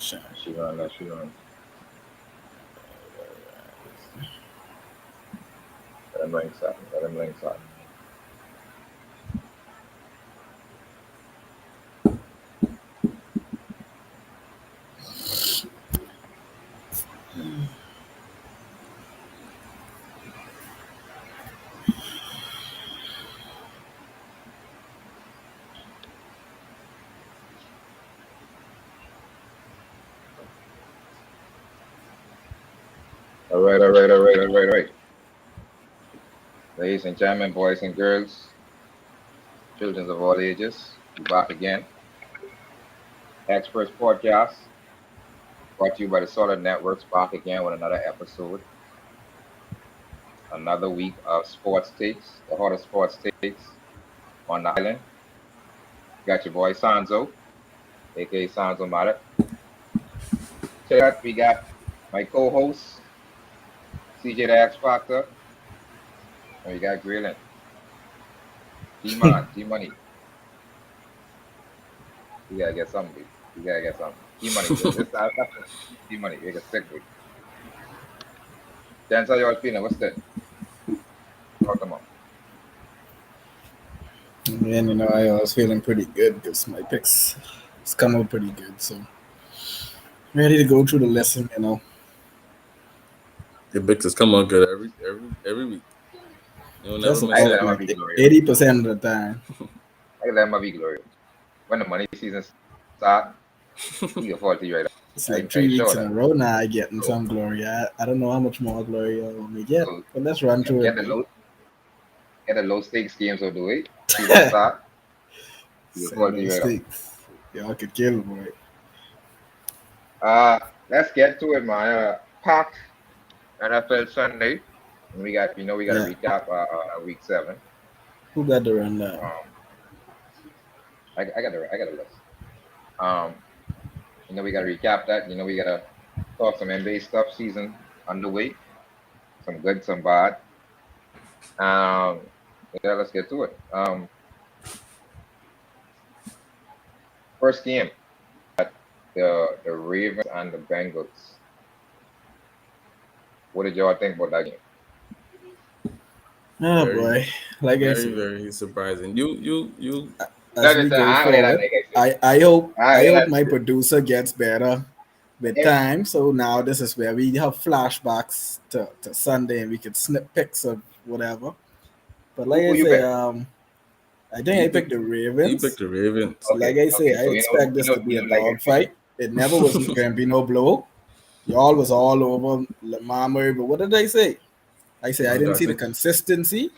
She run. Let she run. Let him link up. Let him link up. All right, all right, all right, all right, all right. Ladies and gentlemen, boys and girls, children of all ages, we're back again. Experts podcast, brought to you by the Solid Networks, back again with another episode. Another week of sports takes, the hottest sports takes on the island. Got your boy Sanzo, aka Sanzo Matter. Check out, we got my co-host, CJ the X Factor, and we got Grayling. G-Man, G-Money. You gotta get something, dude. You gotta get something. G-Money, that's G-Money, you get sick, dude. Dance, how you all feeling? What's that? Talk them up. Man, I was feeling pretty good because my picks it's come out pretty good. So ready to go through the lesson. Your picks come out good every week. You'll never Just miss I it. let about him like be glorious. 80% of the time. I let him be glorious. When the money season start, he can afford to you right It's now. like I 3 weeks sure in a that. row now. I getting So, some glory. I don't know how much more glory I will me get, so but let's run through get it, the boy. low stakes games out the way. Season start, he can Send afford to you those right now. sticks. Y'all could kill, boy. Let's get to it, man. Packed NFL Sunday. We got to Yeah, recap week 7. who got the rundown? Um, I got a list. Um, we got to recap that. We got to talk some NBA stuff. Season underway. Some good, some bad. Yeah, let's get to it. First game, the Ravens and the Bengals. What did y'all think about that game? Oh Very, boy, like I very, said, very surprising. You. as Let me we say, go I ain't that forward, nigga. I I hope my producer gets better with if time. So now this is where we have flashbacks to Sunday and we could snip pics of whatever. But like who I you say, bet? I think You I picked picked the you picked Ravens. the Ravens. Like I say, Okay. I So expect this to be you a know like dog fight. It never was going to be no blow. Y'all was all over Lamar Murray, but what did I say? I say I No, didn't see that's the it. consistency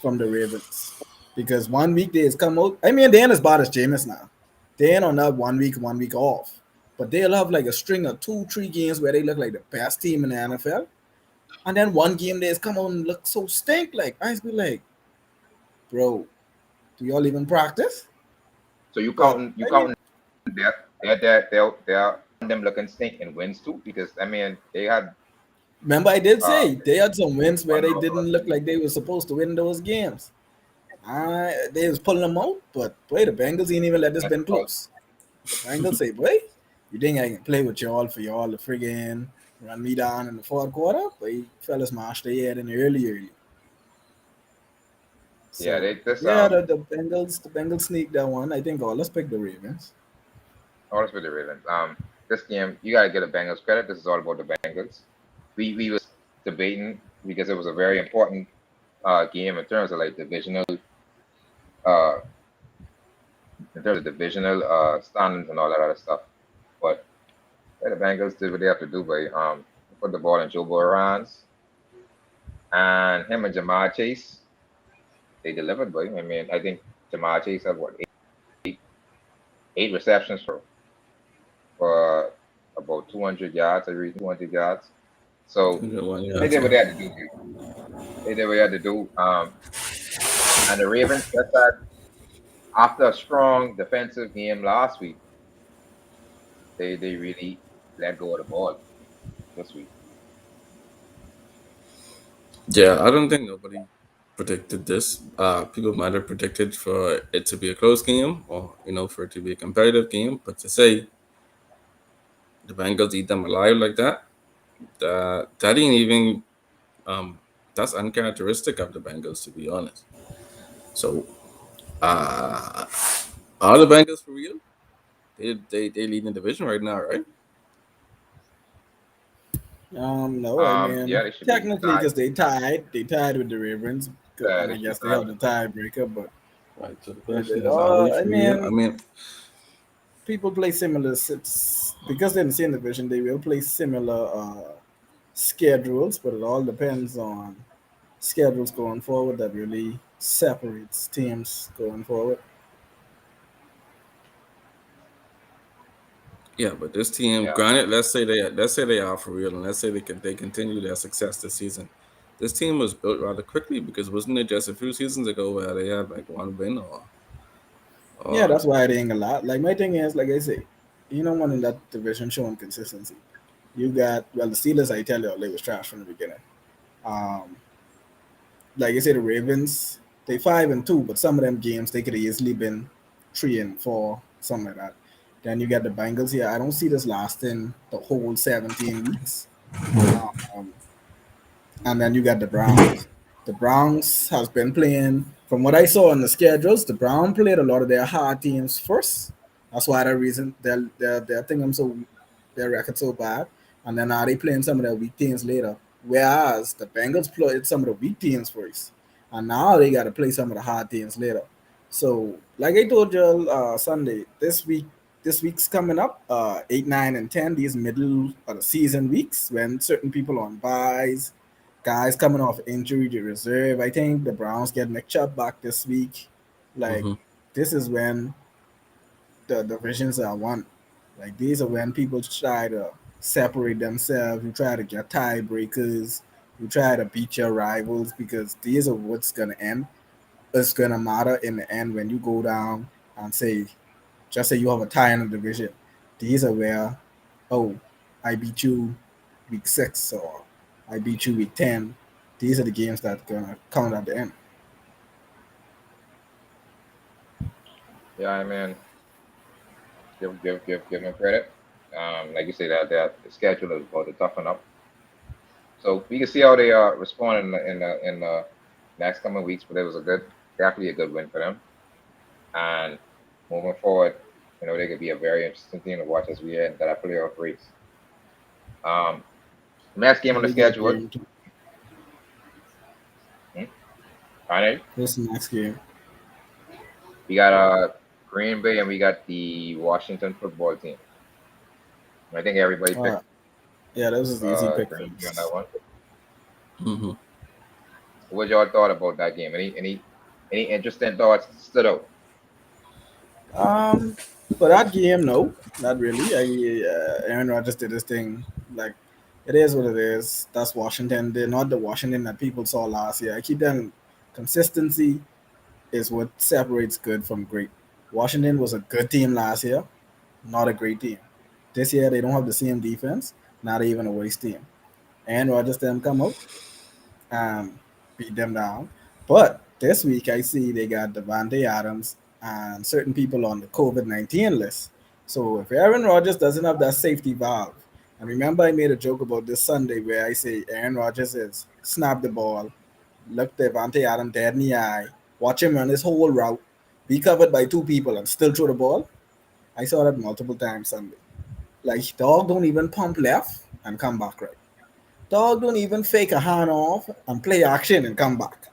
from the Ravens because 1 week they has come out. I mean, they ain't as bad as Jameis now. They ain't on that 1 week off, but they'll have like a string of 2, 3 games where they look like the best team in the NFL, and then one game they has come out and look so stink. Like I be like, bro, do y'all even practice? So But you I mean, counting they're them looking stink in wins too because I mean they had remember I did uh say they had some wins where one they loss didn't look like they were supposed to win those games. They was pulling them out, but boy, the Bengals ain't even let this been close. The Bengals say, boy, you think I can play with y'all for y'all to friggin' run me down in the fourth quarter? But fellas mashed their head in the early. yeah So they this yeah, the Bengals sneaked that one. I think all let's pick the Ravens. honest with the Ravens. This game you gotta get the Bengals credit. This is all about the Bengals. We was debating because it was a very important game uh in terms of divisional standings and all that other stuff. But yeah, the Bengals did what they have to do by put the ball in Joe Burrow's hands and him and Jamar Chase they delivered. Boy, I mean I think Jamar Chase had what eight receptions for about 200 yards. I read 200 yards. So 101 they yards. did what Yeah. they had to do. Dude. They did what they had to do. And the Ravens just that after a strong defensive game last week, they really let go of the ball this week. Yeah, I don't think nobody predicted this. People might have predicted for it to be a close game or for it to be a competitive game, but to say the Bengals eat them alive like that. That ain't even um, that's uncharacteristic of the Bengals, to be honest. So, uh, are the Bengals for real? They lead the division right now, right? No, I Yeah, mean they should be technically tied. because they tied with the Ravens, and They I should be guess they tied. have the tiebreaker. But Right. So the question is, are they I for real? I mean, mean, people play similar sits because they're in the same division. They will play similar schedules, but it all depends on schedules going forward. That really separates teams going forward. yeah, but this team, Yeah. granted, let's say they are for real, and let's say they continue their success this season. This team was built rather quickly because wasn't it just a few seasons ago where they had like one win Yeah, or that's why I think a lot. Like my thing is, like I say, you know, one in that division showing consistency. You got the Steelers. I tell you, they was trash from the beginning. Um, like I say, the Ravens, they 5-2, but some of them games they could have easily been 3-4, something like that. Then you got the Bengals here. I don't see this lasting the whole 17 weeks. Um, and then you got the Browns. The Browns has been playing, from what I saw in the schedules, the Browns played a lot of their hard teams first. That's why the reason they're thing I'm so their record so bad. And then now they playing some of their weak teams later. Whereas the Bengals played some of the weak teams first. And now they gotta play some of the hard teams later. So like I told you Sunday, this week's coming up, 8, 9, and 10, these middle of the season weeks when certain people on buys, guys coming off injury to reserve. I think the Browns get Nick Chubb back this week. Like, hmm this is when the divisions are won. Like, these are when people try to separate themselves, you try to get tiebreakers, you try to beat your rivals because these are what's gonna end. It's gonna matter in the end when you go down and say, just say you have a tie in the division. These are where, oh, I beat you week 6 or I beat you week 10. These are the games that gonna count at the end. Yeah, I mean, give them credit. Like you say that the schedule is about to toughen up, so we can see how they respond in the next coming weeks. But it was definitely a good win for them. And moving forward, they could be a very interesting team to watch as we head into that playoff race. Um, Next game on the We got schedule. game two. Hmm? Finally, This next game. we got Green Bay and we got the Washington football team. I think everybody Uh, picked yeah, this is easy pick for Green Bay on that us. one. hmm What y'all thought about that game? Any interesting thoughts stood out? Um, for that game, no, not really. Aaron Rodgers did his thing. Like, it is what it is. That's Washington. They're not the Washington that people saw last year. I keep telling, consistency is what separates good from great. Washington was a good team last year, not a great team. This year they don't have the same defense, not even a waste team. And Rodgers them come out and beat them down. But this week I see they got Devante Adams and certain people on the COVID-19 list. So if Aaron Rodgers doesn't have that safety valve, and remember I made a joke about this Sunday where I say Aaron Rodgers is snap the ball, look Devante Adams dead in the eye, watch him run his whole route, be covered by two people and still throw the ball. I saw that multiple times Sunday. Like dog don't even pump left and come back right. Dog don't even fake a hand off and play action and come back.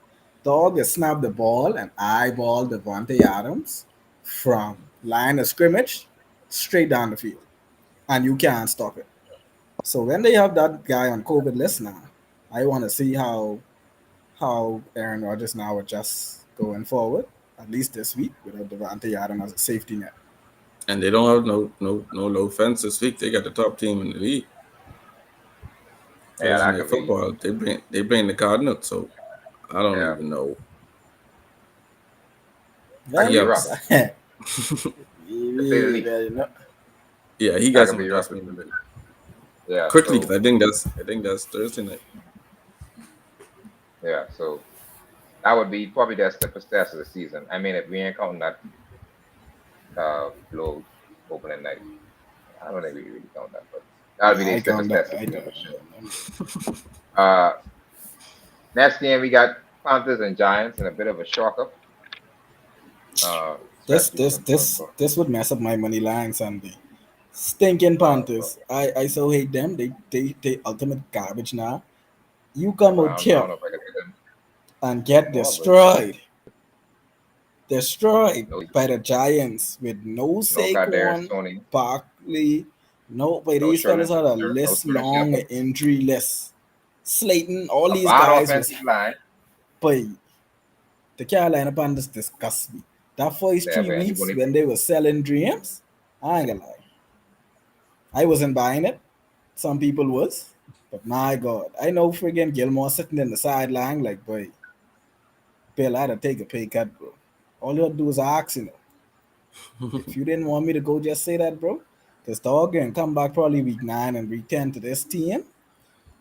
Dog just snap the ball and eyeball Devontae Adams from line of scrimmage straight down the field. And you can't stop it. So when they have that guy on COVID list now, I want to see how Aaron Rodgers now adjusts going forward, at least this week, without Devontae Adams as a safety net. And they don't have no low fence this week. They got the top team in the league. Yeah, Thursday that night could be. football. They bring the Cardinals, so I don't Yeah, even know. that could be Yeah, Well, rough to say the least. you know, yeah, he That got could some be rough to adjustment say to the do least. Yeah. quickly because So I think that's Thursday night. yeah. So that would be probably the stiffest test of the season. I mean, if we ain't counting that blow opening night. I don't think we really count that, but that'll be Yeah, the I Christmas count that. test I game count for sure. that. Uh, Next game we got Panthers and Giants in a bit of a shock up, This especially this this for this would mess up my money line Sunday. Stinking for Panthers. I so hate them. They ultimate garbage now. You come well, out I here don't know if I can get them and get more, but destroyed no, by the Giants with no no Kadarius Saquon, Tony, Barkley, no. But no these fellas Sherman, had a no list Sterling long Shepard, injury list. Slayton, all a these bad guys was. offensive line. But the Carolina Panthers disgust me. That first There, three and you weeks only when they were selling dreams, I ain't gonna lie. I wasn't buying it. Some people was. But my God, I know friggin' Gilmore sitting in the sideline like, boy, Bill, I had to take a pay cut, bro. All you had to do was ask, you know. If you didn't want me to go, just say that, bro. Because dog can come back probably week 9 and week 10 to this team,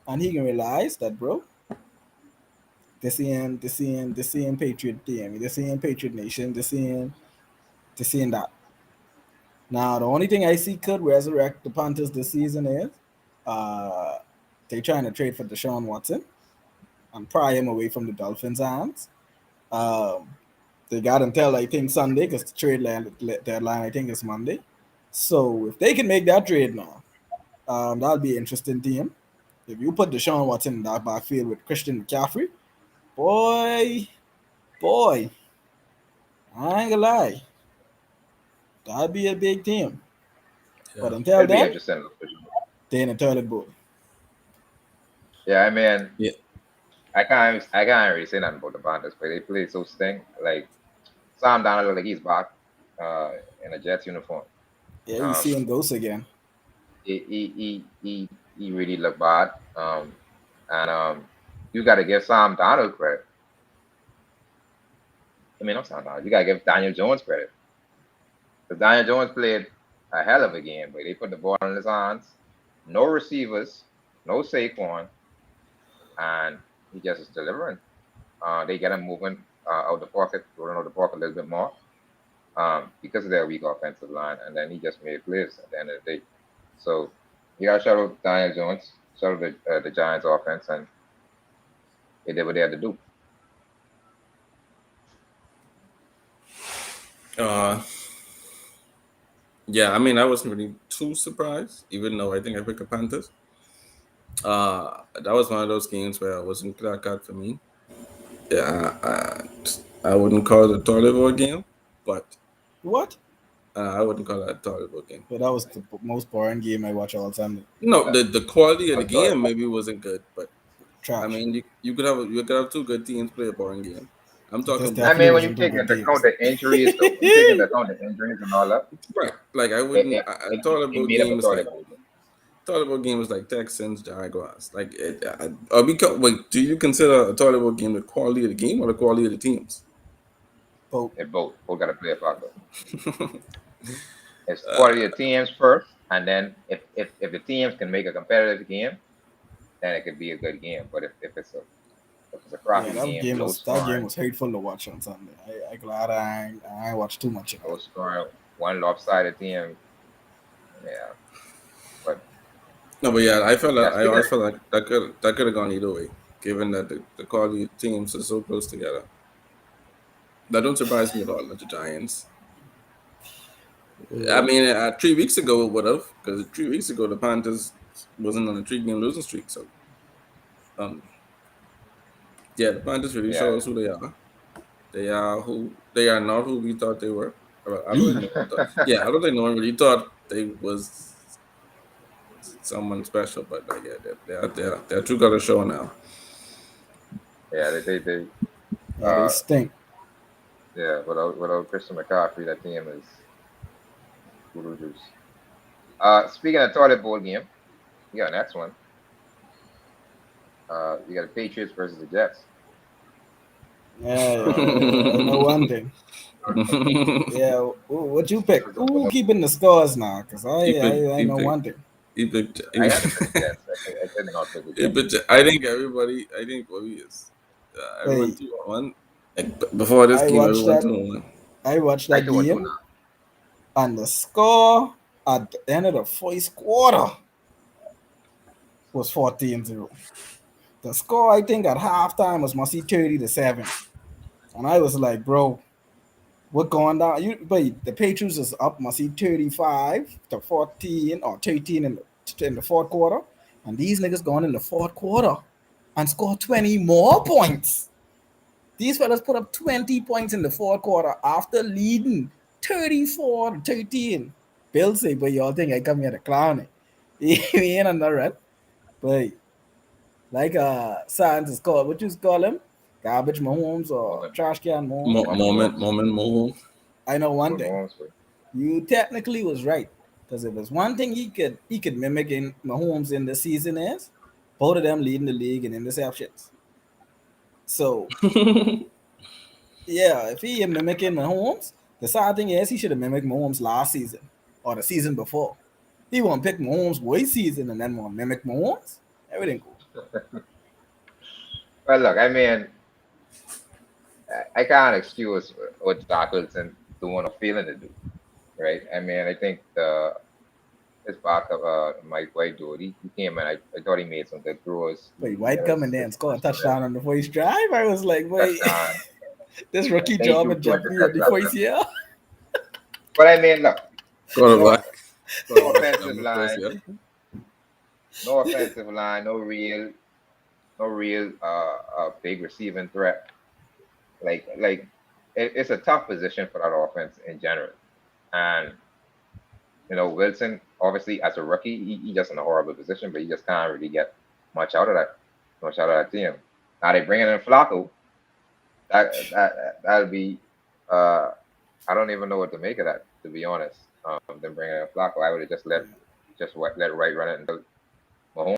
and he can realize that, bro, this ain't Patriot team, this ain't Patriot Nation, this ain't that. Now, the only thing I see could resurrect the Panthers this season is uh, they trying to trade for Deshaun Watson and pry him away from the Dolphins' hands. Um, they got until I think Sunday because the deadline I think is Monday. So if they can make that trade now, that'll be an interesting team. If you put Deshaun Watson in that backfield with Christian McCaffrey, boy, boy, I ain't gonna lie, that'll be a big team. But Yeah. until it'll be then, interesting. they in the toilet bowl. Yeah, I mean, Yeah. I can't really say nothing about the Panthers, but they play so stink. Like Sam Darnold look like he's back uh, in a Jets uniform. Yeah, you Um, seeing ghosts again. he really looked bad. And You got to give Sam Donald credit. I mean, not Sam Donald. You got to give Daniel Jones credit because Daniel Jones played a hell of a game, but they put the ball in his hands. No receivers, no Saquon, and he just is delivering. They get him moving out the pocket, rolling out the pocket a little bit more because of their weak offensive line, and then he just made plays at the end of the day. So you got to shout out Daniel Jones, shout out the Giants offense, and they did what they had to do. Uh, yeah, I mean, I wasn't really too surprised, even though I think I picked the Panthers. That was one of those games where it wasn't that good for me. Yeah, I wouldn't call it a toilet bowl game, but What? I wouldn't call it a toilet bowl game. But that was the most boring game I watch all Sunday. No, the quality of the I'm sorry. game maybe wasn't good, but I Trash. mean, you could have two good teams play a boring game. I'm This talking I definitely mean, when you wasn't two take good into account games. the injuries, though, when you take into account the injuries and all that, right. Like I it, wouldn't. it, A toilet it bowl made up a game is like toilet bowl game. toilet bowl game is like Texans Jaguars. Like wait, do you consider a toilet bowl game the quality of the game or the quality of the teams? But They both got to play a factor. It's quality of teams first, and then if the teams can make a competitive game, then it could be a good game. But if it's a yeah, crappy game, low that game scoring, was hateful to watch on Sunday. I glad I watched too much of low it. scoring, one lopsided team, yeah. But No, but yeah, yeah, I speaking of always felt like that could have gone either way, given that the quality of teams are so close together. That don't surprise me at all. That the Giants. I mean, 3 weeks ago it would have, because 3 weeks ago the Panthers wasn't on a 3-game losing streak. So, um, yeah, the Panthers really yeah, show us who they are. They are not who we thought they were. Well, I don't think no one thought. Yeah, I don't think no one really thought they was someone special. But yeah, they're out there. They're true color show now. yeah, they Yeah, they uh stink. yeah, without Christian McCaffrey, that team is voodoo juice. Speaking of toilet bowl game, you got next one. You got the Patriots versus the Jets. Yeah, I know one thing. Yeah, what you pick? What Who the- keeping the scores now? Cause he picked. I He know picked. one thing. He picked. I had to pick the Jets. I could not pick the He Jets. picked. I think everybody. I think what we is. Everyone Wait, 2-1. Before this I game, watched everyone that. 2-1. I watched I that two and two game, now. and the score At the end of the first quarter was 14-0. The score, I think, at halftime was must see 30-7. And I was like, bro, what going down? But the Patriots is up must see 35-14 or 13 in the fourth quarter. And these niggas going in the fourth quarter and score 20 more points. These fellas put up 20 points in the fourth quarter after leading 34-13. Bill say, but y'all think I come here to clown it. He ain't on the run. But like Science is called, what you call him? Garbage Mahomes or Moment, trash can Mahomes. moment Mahomes, Moment, move. I know one moment thing. Mahomes. You technically was right. Because if there's one thing he could mimic in Mahomes in the season is both of them leading the league in interceptions. So yeah, if he mimicking Mahomes, the sad thing is he should have mimicked Mahomes last season or the season before. He won't pick Mahomes' way season and then won't mimic Mahomes. Everything cool. Well, look, I mean, I can't excuse what Zach Wilson doing or feeling to do, right? I mean, I think his backup, Mike White, dude, he came in. I thought he made some good throws. Wait, He White had come in there and his score a touchdown there, touchdown on the first drive. I was like, wait, touchdown. this I rookie think he job threw at two Jeopardy at the interceptions. first year. But I mean, look, no, Quarterback. no Quarterback offensive number first, line, yeah. no offensive line, no real, big receiving threat. Like it's a tough position for that offense in general. And Wilson, obviously as a rookie, he just in a horrible position, but he just can't really get much out of that, much out of that team. Now they bringing in Flacco. That'll be, uh, I don't even know what to make of that, to be honest. Them bringing in Flacco, I would have let Wright run it until Mahomes,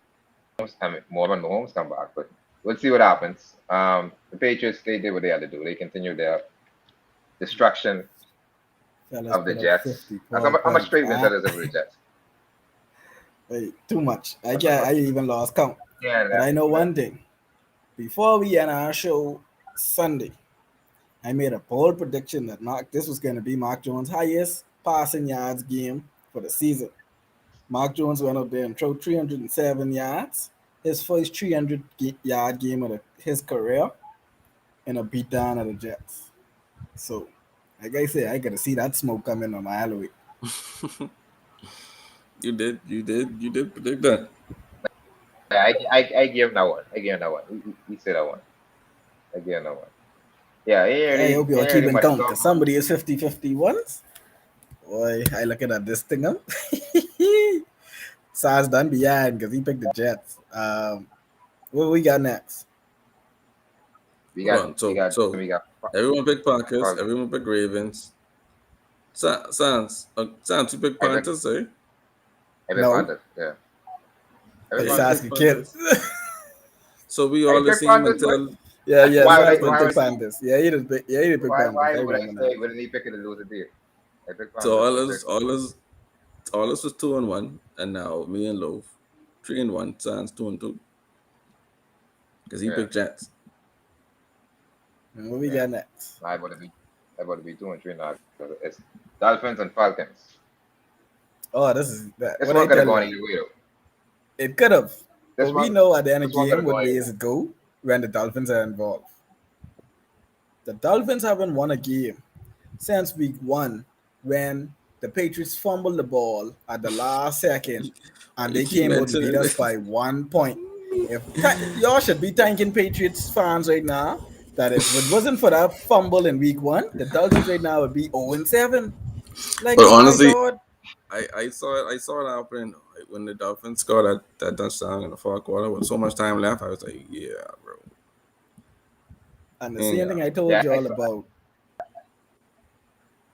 I mean, more when Mahomes come back. But we'll see what happens. The Patriots, they did what they had to do. They continued their destruction Fellas of the put up Jets. 50 How much points. straight wins that is over the Jets? Wait, too much. I That's a can't. lot. I even lost count. Yeah, But I know that, one thing. Before we end our show Sunday, I made a bold prediction that this was going to be Mark Jones' highest passing yards game for the season. Mark Jones went up there and threw 307 yards, his first 300-yard game of his career, in a beatdown of the Jets. So, like I said, I got to see that smoke coming on my alleyway. You did predict that. I give him that one. I give him that one. He said that one. I give him that one. Yeah, I hope you're ain't really keeping much to count talk because about. somebody is 50-50 once. Boy, I looking at this thing up. Sars done behind because he picked the Jets. What we got next? We Hold got on. we got So we got everyone picked Packers, Falcons. everyone picked Ravens. Sans, you picked I pick Panthers, eh? I pick No, Panthers. Yeah, I pick You it's didn't Panthers. pick Sasuke Kid. Panthers. So we I all the pick same Panthers, boy. until Yeah, yeah, Why would I? Sars Why pick would Panthers. Yeah, he did pick Panthers. I I remember now. say? Wouldn't he pick it to lose the deal? I pick so Panthers. That's it. all us was 2-1, and now me and Loaf 3-1. Sans 2-2 because he Yeah, picked Jets. And what we yeah. got next? I would be 2-3 now. It's Dolphins and Falcons. Oh, this is that. This What I one could have tell gone you, either way though. it could have. But This we one know at the end of this the one could game have what gone either ways it go when the Dolphins are involved. The Dolphins haven't won a game since week one when the Patriots fumbled the ball at the last second and You they keep came out and beat mentioning us this. by 1 point. Y'all should be thanking Patriots fans right now that if it wasn't for that fumble in week one, the Dolphins right now would be 0-7. Like, But oh my honestly, God. I saw it happening like, when the Dolphins scored that touchdown in the fourth quarter with so much time left. I was like, yeah, bro. And the same Yeah, thing I bro. told Yeah, you I all saw. about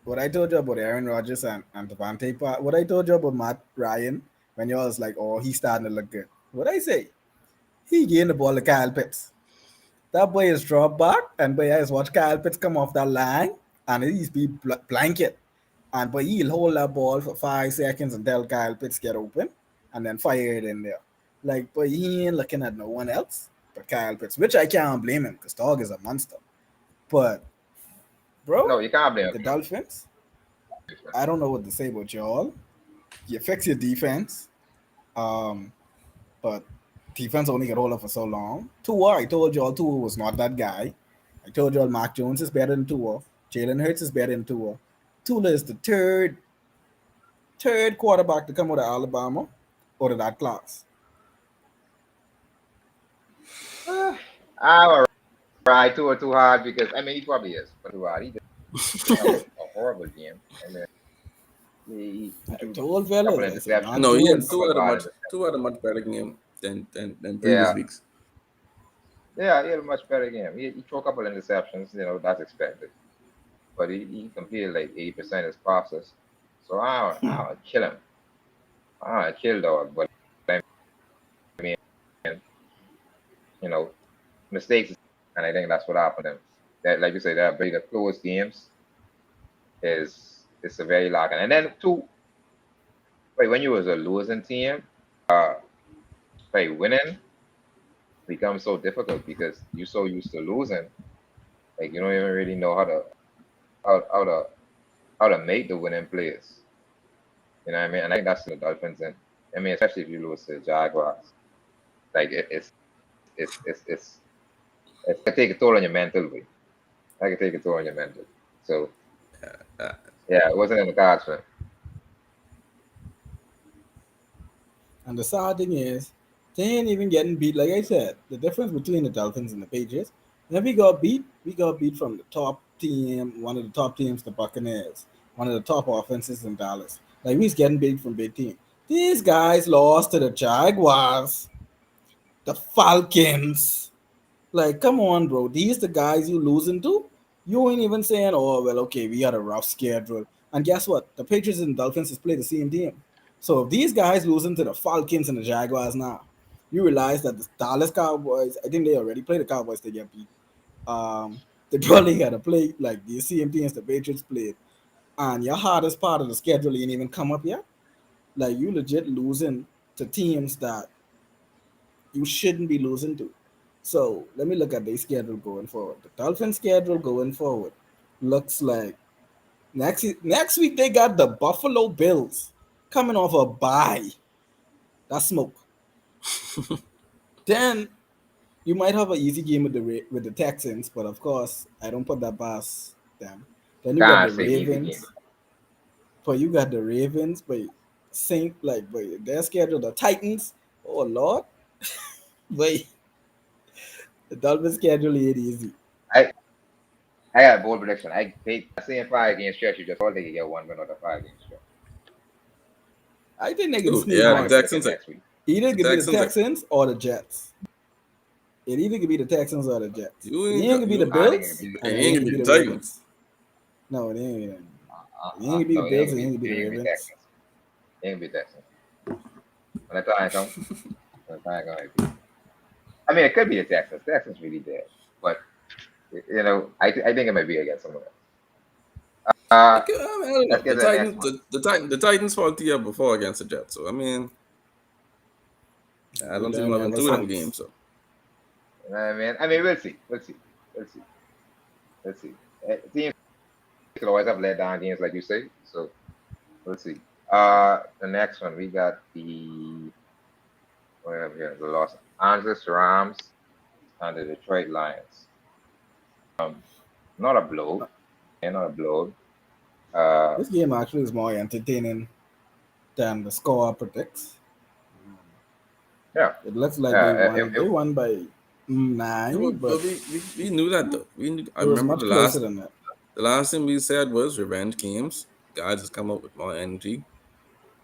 what I told you about Aaron Rodgers and Devontae what I told you about Matt Ryan when you was like, oh, he's starting to look good. What I say? He gained the ball to Kyle Pitts. That boy is dropped back, and boy, I just watch Kyle Pitts come off that line, and he's be blanket. And boy, he'll hold that ball for 5 seconds until Kyle Pitts get open, and then fire it in there. Like, boy, he ain't looking at no one else but Kyle Pitts, which I can't blame him because dog is a monster. But bro, No, you can't blame the him. Dolphins, I don't know what to say about y'all. you fix your defense. Um, but defense only got hold of for so long. Tua, I told y'all Tua was not that guy. I told y'all Mac Jones is better than Tua. Jalen Hurts is better than Tua. Tua is the third quarterback to come out of Alabama out of that class. I will ride too hard because I mean he probably is, but too hard. He didn't have a horrible game. I mean he I threw told a couple fellas, of I said, interceptions, Mac No, he had Jones. two couple had a bad much interceptions. two had a much better game than previous Yeah, weeks. yeah, he had a much better game. He threw a couple of interceptions, that's expected. But he completed like 80% of his passes. So I don't kill him. I don't kill dog, but I mean, you know, mistakes, and I think that's what happened to him. That, like you say, that ability to close games is a very lacking. And then two, like when you was a losing team, like winning becomes so difficult because you're so used to losing, like you don't even really know how how to how to make the winning plays. You know what I mean? And I think that's the Dolphins, and I mean, especially if you lose to the Jaguars, like it's it can take a toll on your mental way. I can take a toll on your mental. So Uh, yeah, it wasn't in the cards for him. And the sad thing is, they ain't even getting beat. Like I said, the difference between the Dolphins and the Patriots, when we got beat from the top team, one of the top teams, the Buccaneers, one of the top offenses in Dallas. Like we was getting beat from big team. These guys lost to the Jaguars, the Falcons. Like, come on, bro. These the guys you losing to? You ain't even saying, oh well, okay, we had a rough schedule. And guess what? The Patriots and Dolphins has played the same team. So if these guys losing to the Falcons and the Jaguars now, you realize that the Dallas Cowboys, I think they already played the Cowboys to get beat. They probably had to play like the same teams the Patriots played. And your hardest part of the schedule ain't even come up yet. Like you legit losing to teams that you shouldn't be losing to. So let me look at their schedule going forward. The Dolphins schedule going forward looks like next week they got the Buffalo Bills coming off a bye. That's smoke. Then you might have an easy game with the Texans, but of course I don't put that past them. Then you got Can't the say easy game. Ravens, but you got the Ravens, but their schedule the Titans. Oh Lord, but the Dolphins schedule ain't easy. I I got a bold prediction. I say in 5 game stretch, you just all they can get one win on the 5 game stretch. I think they can Ooh, sneak yeah, I the can one. predict it Texans. next week. Either it The could be the Texans are Texans or the Jets. It either could be the Texans or the Jets. you It ain't ain't got gonna be the you, I think it Bills, be and and it it ain't ain't gonna gonna be be the the Titans. Ravens. No, it ain't gonna be the no, it Bills. ain't It gonna ain't be gonna be it the ain't gonna be Ravens. Texans. It ain't gonna be Texans. When the time come, when the time come, it be. I mean, it could be the Texans. Texans really bad, but I think it might be against someone else. Uh, I don't know. let's get to the next one. The Titans fought the year before against the Jets. So I mean, I We don't see them learn having ever two of them since. games. So You know what I mean? I mean, we'll see. We'll see. We'll see. Let's see. Teams could always have let down games, like you say. So let's see. The next one we got the where here the Los Angeles Rams and the Detroit Lions. Not a blow, not a blow. Uh, This game actually is more entertaining than the score predicts. yeah, It looks like they yeah. won. They won by yeah, 9, but but we knew that though. I it was remember much closer than that. the last thing we said was revenge games. Guys just come up with more energy.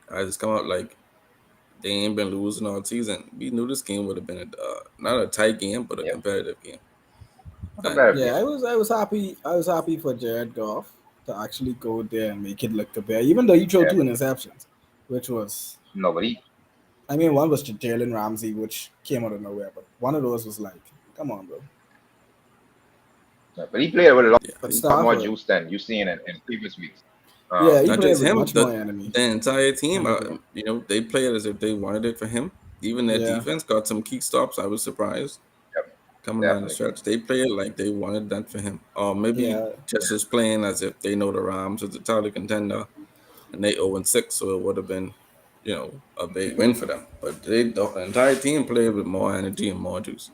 Guys just come out like they ain't been losing all season. We knew this game would have been not a tight game, but a Yep, competitive game. not a And better Yeah, game. I was happy. I was happy for Jared Goff to actually go there and make it look the bear, even though he threw Yeah, 2 interceptions, which was, nobody. I mean, one was to Jalen Ramsey, which came out of nowhere, but one of those was like, come on, bro. Yeah, but he played with a yeah, But lot more Stafford, juice than you've seen in previous weeks. yeah, he not played just with him, much more enemy. the entire team. Energy. They played as if they wanted it for him. Even their Yeah, defense got some key stops. I was surprised Yep, coming down the definitely. stretch. They played like they wanted that for him, or maybe yeah. just as playing as if they know the Rams is a title contender and they 0-6, so it would have been. a big win for them. But the entire team played with more energy and more juice.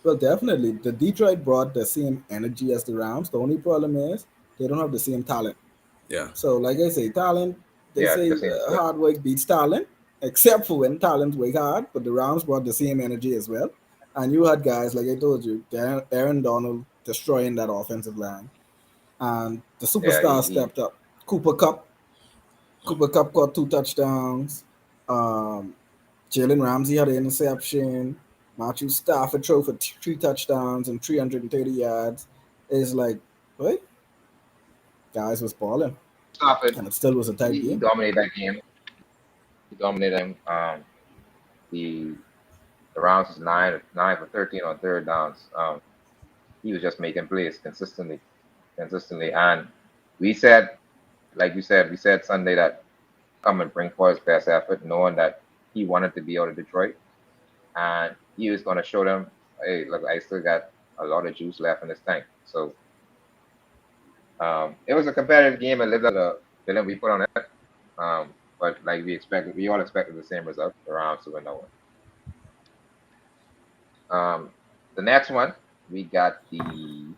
Well, definitely, the Detroit brought the same energy as the Rams. The only problem is they don't have the same talent. Yeah, So, like I say, talent. They Yeah, say just seems good. hard work beats talent, except for when talent work hard. But the Rams brought the same energy as well. And you had guys like I told you, Aaron Donald destroying that offensive line, and the Yeah, superstars stepped up. Cooper Cup, Cooper Cup caught 2 touchdowns. Um, Jalen Ramsey had an interception. Matthew Stafford threw for 3 touchdowns and 330 yards. It's like, what? Guys was balling, Stafford, and it still was a tight he game. dominated that game. He dominated him. The the rounds was nine for 13 on third downs. He was just making plays consistently. And we said, like you said, we said Sunday that come and bring forth his best effort, knowing that he wanted to be out of Detroit, and he was going to show them, hey, look, I still got a lot of juice left in this tank. So it was a competitive game and lived up to the feeling we put on it. But like we all expected the same result, the Rams to win that one. The next one, we got the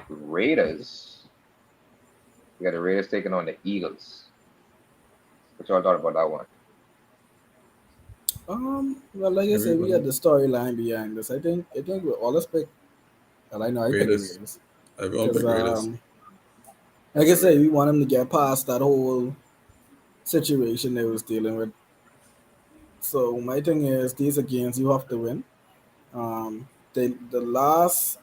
Raiders. We got the Raiders taking on the Eagles. What y'all thought about that one? Well, like I said, we had everybody the storyline behind this. I think we all expect. Well, I know I picked the Raiders. Raiders Everyone because, picked Raiders. like I said, we want them to get past that whole situation they was dealing with. So my thing is, these are games you have to win. The last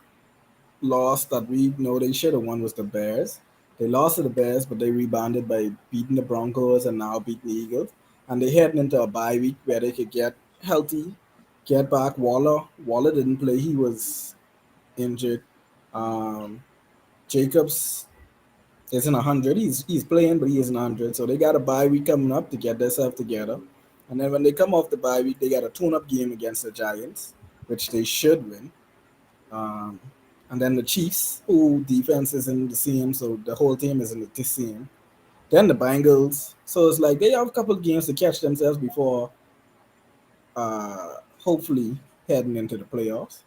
loss that we know they should have won was the Bears. They lost to the Bears, but they rebounded by beating the Broncos and now beating the Eagles. And they heading into a bye week where they could get healthy, get back. Waller didn't play; he was injured. Um, Jacobs isn't 100. He's playing, but he isn't 100. So they got a bye week coming up to get themselves together. And then when they come off the bye week, they got a tune-up game against the Giants, which they should win. Um, and then the Chiefs, who defense isn't the same, so the whole team isn't the same. Then the Bengals. So it's like they have a couple of games to catch themselves before hopefully heading into the playoffs.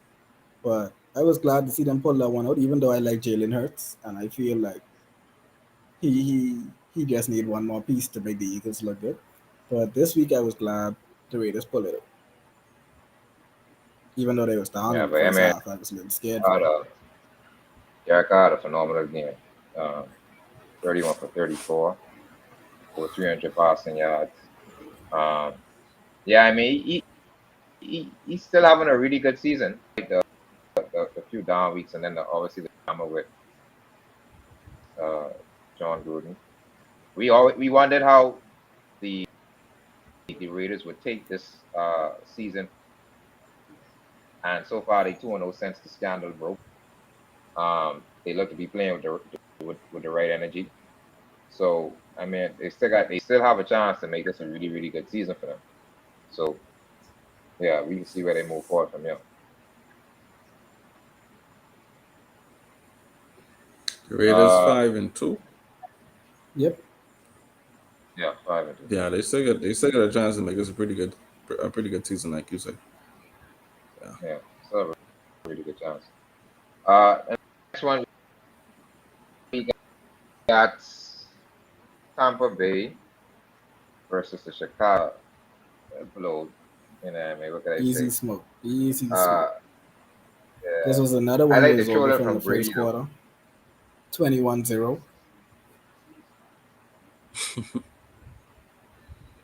But I was glad to see them pull that one out, even though I like Jalen Hurts, and I feel like he he he just need one more piece to make the Eagles look good. But this week I was glad the Raiders pulled it out. Even though they was down Yeah, in the but I first mean, half, I was a little scared for had them. a Derek had a phenomenal game. Um, 31 for 34, over 300 passing yards. Um, yeah, I mean, he's still having a really good season. Like the few down weeks, and then obviously the drama with uh, John Gruden. We wondered how the Raiders would take this season, and so far they 2-0 since the scandal broke. They look to be playing with the right energy. So I mean, they still have a chance to make this a really really good season for them. So yeah, we can see where they move forward from here. Raiders Uh, 5-2. Yep. yeah, 5-2. Yeah, they still got a chance to make this a pretty good season, like you said. Yeah, Yeah, still have a really good chance. And next one we got Tampa Bay versus the Chicago Blow. You know, I mean, what can I Easy say? smoke. Easy Uh, smoke. This yeah, was another I one like the was over trolling from from the first Brady though. quarter. 21-0.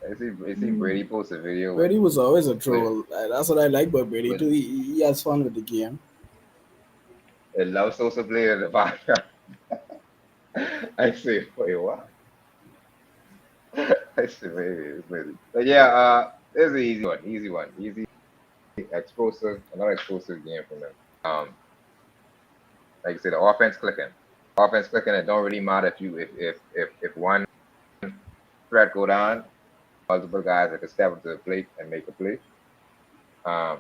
I see Brady post a video Brady was always a with troll. That's what I like about Brady with too. He has fun with the game. a love Sosa player in the background. I say, wait, what? I say, maybe it's maybe. But yeah, there's an easy, explosive, another explosive game from them. Like I said, the offense clicking. It don't really matter if one threat go down, multiple guys that can step up to the plate and make a play. Um,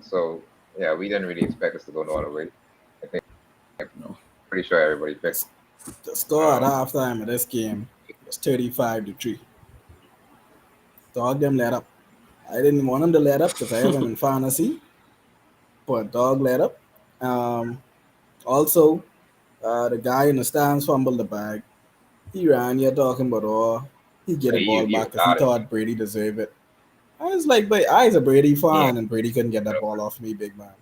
so yeah, we didn't really expect us to go no other way. I think no. pretty sure everybody picked The score at um halftime of this game was 35-3. Dog them let up. I didn't want him to let up because I have him in fantasy, but dog let up. Um, Also, the guy in the stands fumbled the bag. He ran here talking about, oh, he get But the ball he back was because he out of thought Brady deserved it. I was like, but I was a Brady he ain't fan and Brady couldn't get that ball off me, big man.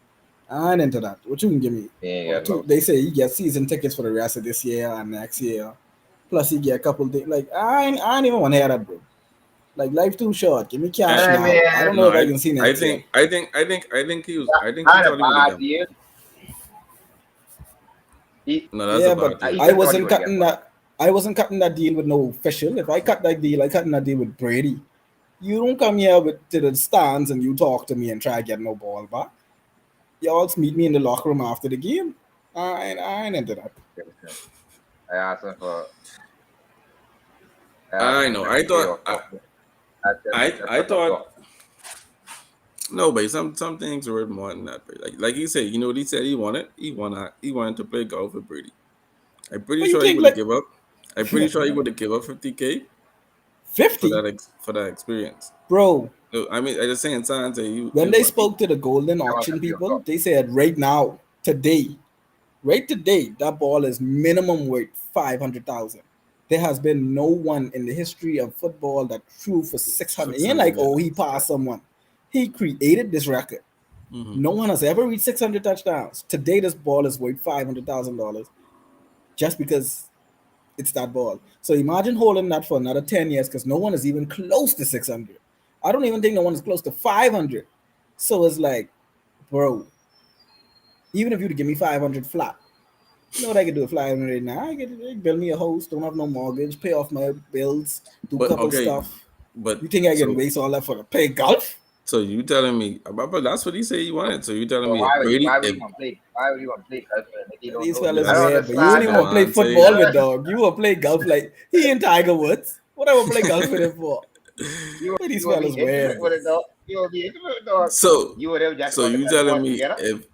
I ain't into that. What you can give me? he ain't Or got two, no they say he gets season tickets for the rest of this year and next year. Plus he get a couple things. Like I ain't even want to hear that, bro. Like life too short. Give me cash I now. mean, I don't know No, if I can see I next year. think, he was. I think he not a thought he would have bad got. deal. He No, that's a Yeah, but bad deal. he I could thought he wasn't would get cutting more. that. I wasn't cutting that deal with no official. If I cut that deal, I cut that deal with Brady. You don't come here to the stands and you talk to me and try to get no ball back. You all meet me in the locker room after the game. I ain't into that. I asked him for I asked him I for know. 50K or 40. I said I that's a thought lot. no, but some things are worth more than that. But like you said, you know what he said he wanted. He wanted to play golf with Brady. I'm pretty But you sure he think would have like give up. I'm pretty sure he would have give up 50K for 50, that experience. bro? No, I mean, I just saying, signs that When he they want. spoke to the golden I want auction 50 on people, top. they said right now, today, right today, that ball is minimum worth 500,000. There has been no one in the history of football that threw for 600. He ain't like, 600 oh, he yards. passed someone. He created this record. Mm-hmm. No one has ever reached 600 touchdowns. Today, this ball is worth $500,000 just because it's that ball. So imagine holding that for another 10 years because no one is even close to 600. I don't even think no one is close to 500. So it's like, bro, even if you to give me 500 flat, you know what I could do with 500 now? I could build me a house, don't have no mortgage, pay off my bills, do But couple okay, stuff. but You think I can waste all that for to play golf? so you telling me, but that's what he said he wanted. So you telling But me if Brady, why would if he want to play? Why would he want to play golf if he don't These know? fellas I don't that's weird, but you don't understand even no, want that. to play I'm saying, football with dog. You want to play golf like he in Tiger Woods. What I want to play golf with him for? But these You will be fellas intimate weird, bro. with it, dog. You will be intimate with it, dog. so You and him just so going to you get the telling ball me together. if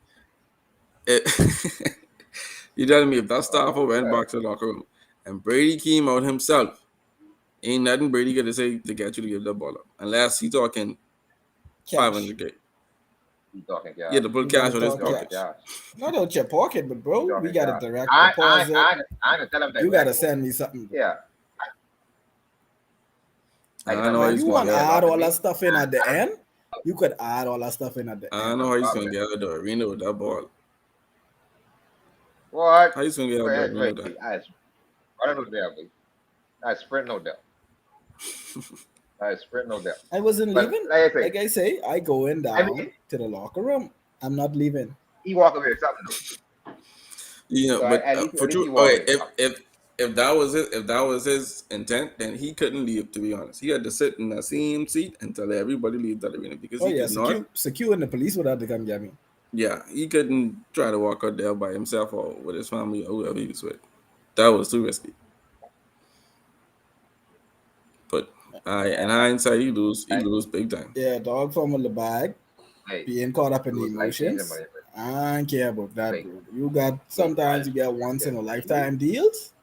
you telling me if that Oh Stafford went my back to the locker room and Brady came out himself, ain't nothing Brady gonna say to get you to give the ball up unless he talking Cash. 500K. You talking He had cash? to put You gotta cash on his You talk talking pocket. cash. cash? Not out your pocket, but You bro, we talking got a cash? direct deposit. I ain't tell him that You when I gotta go. send me something, bro. Yeah, I can I tell him know how But that he's you gonna before want he to get get it. add lost to all that me. stuff in at the I don't end? You could add all that stuff in at the I end. know have how a he's problem gonna with get out of the arena with that ball. what? How he's gonna get out of the Wait, arena wait, with that? I don't know there, boy. I sprint no doubt. I sprint no doubt. I wasn't But leaving. like I say, Like I say, I going I down mean, to the locker room. I'm not leaving. he walk away with something though. You know, So but at for least he true, walk okay, away with something. if that was his intent, then he couldn't leave. To be honest, he had to sit in the same seat until everybody leaves that arena because Oh he yeah, could not. secure, and the police would have to come get me. Yeah, he couldn't try to walk out there by himself or with his family or whoever he was with. That was too risky. But in Yeah, hindsight, he I, lose big time. Yeah, dog from the bag, hey, being caught up in the lose life changing emotions. money, I don't care about but that, like, bro. You got wait, sometimes you get once in a lifetime deals.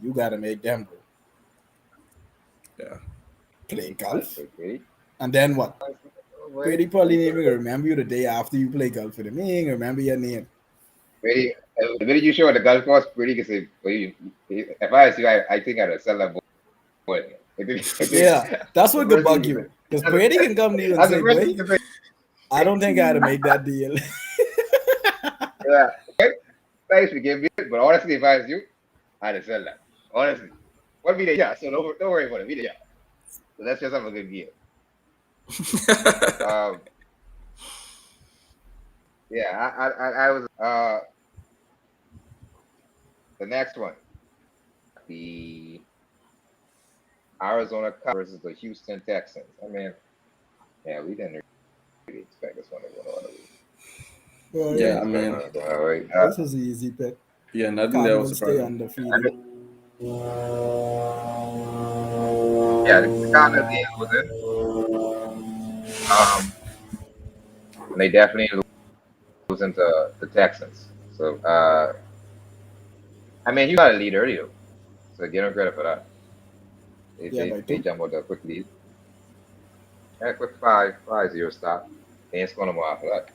You gotta make them, bro. Yeah. Play I golf, say, wait, and then what? wait, Brady probably didn't even remember you the day after you play golf with him. He ain't remember your name. Brady, the minute you show the golf course, Brady can say, well, if I was you, I think I'd sell that boy. Yeah, that's The what could first thing bug you you. say. Because Brady can come to you and That's the say, first thing boy, you can say. I don't think I had to make that deal. Yeah. Okay? Thanks for giving me it, but honestly, if I was you, I'd have sell that. Honestly. What be the yeah? So don't worry about it. Be the yeah. So that's just have a good deal. Um, yeah, I was the next one, the Arizona Cubs versus the Houston Texans. I mean, yeah, we didn't really expect this one to go all the way. Oh, We didn't Yeah, yeah. I expect mean, one to go all the way. This was an easy pick. yeah, nothing there was Cardinals stay surprising. undefeated. Yeah, the Cardinals game was it. And they definitely losing to the Texans. So, I mean, you got a lead early though, so give them credit for that. Yeah, by They two. jump out there quickly. Yeah, quick 5-0 start. They ain't scoring no more after that.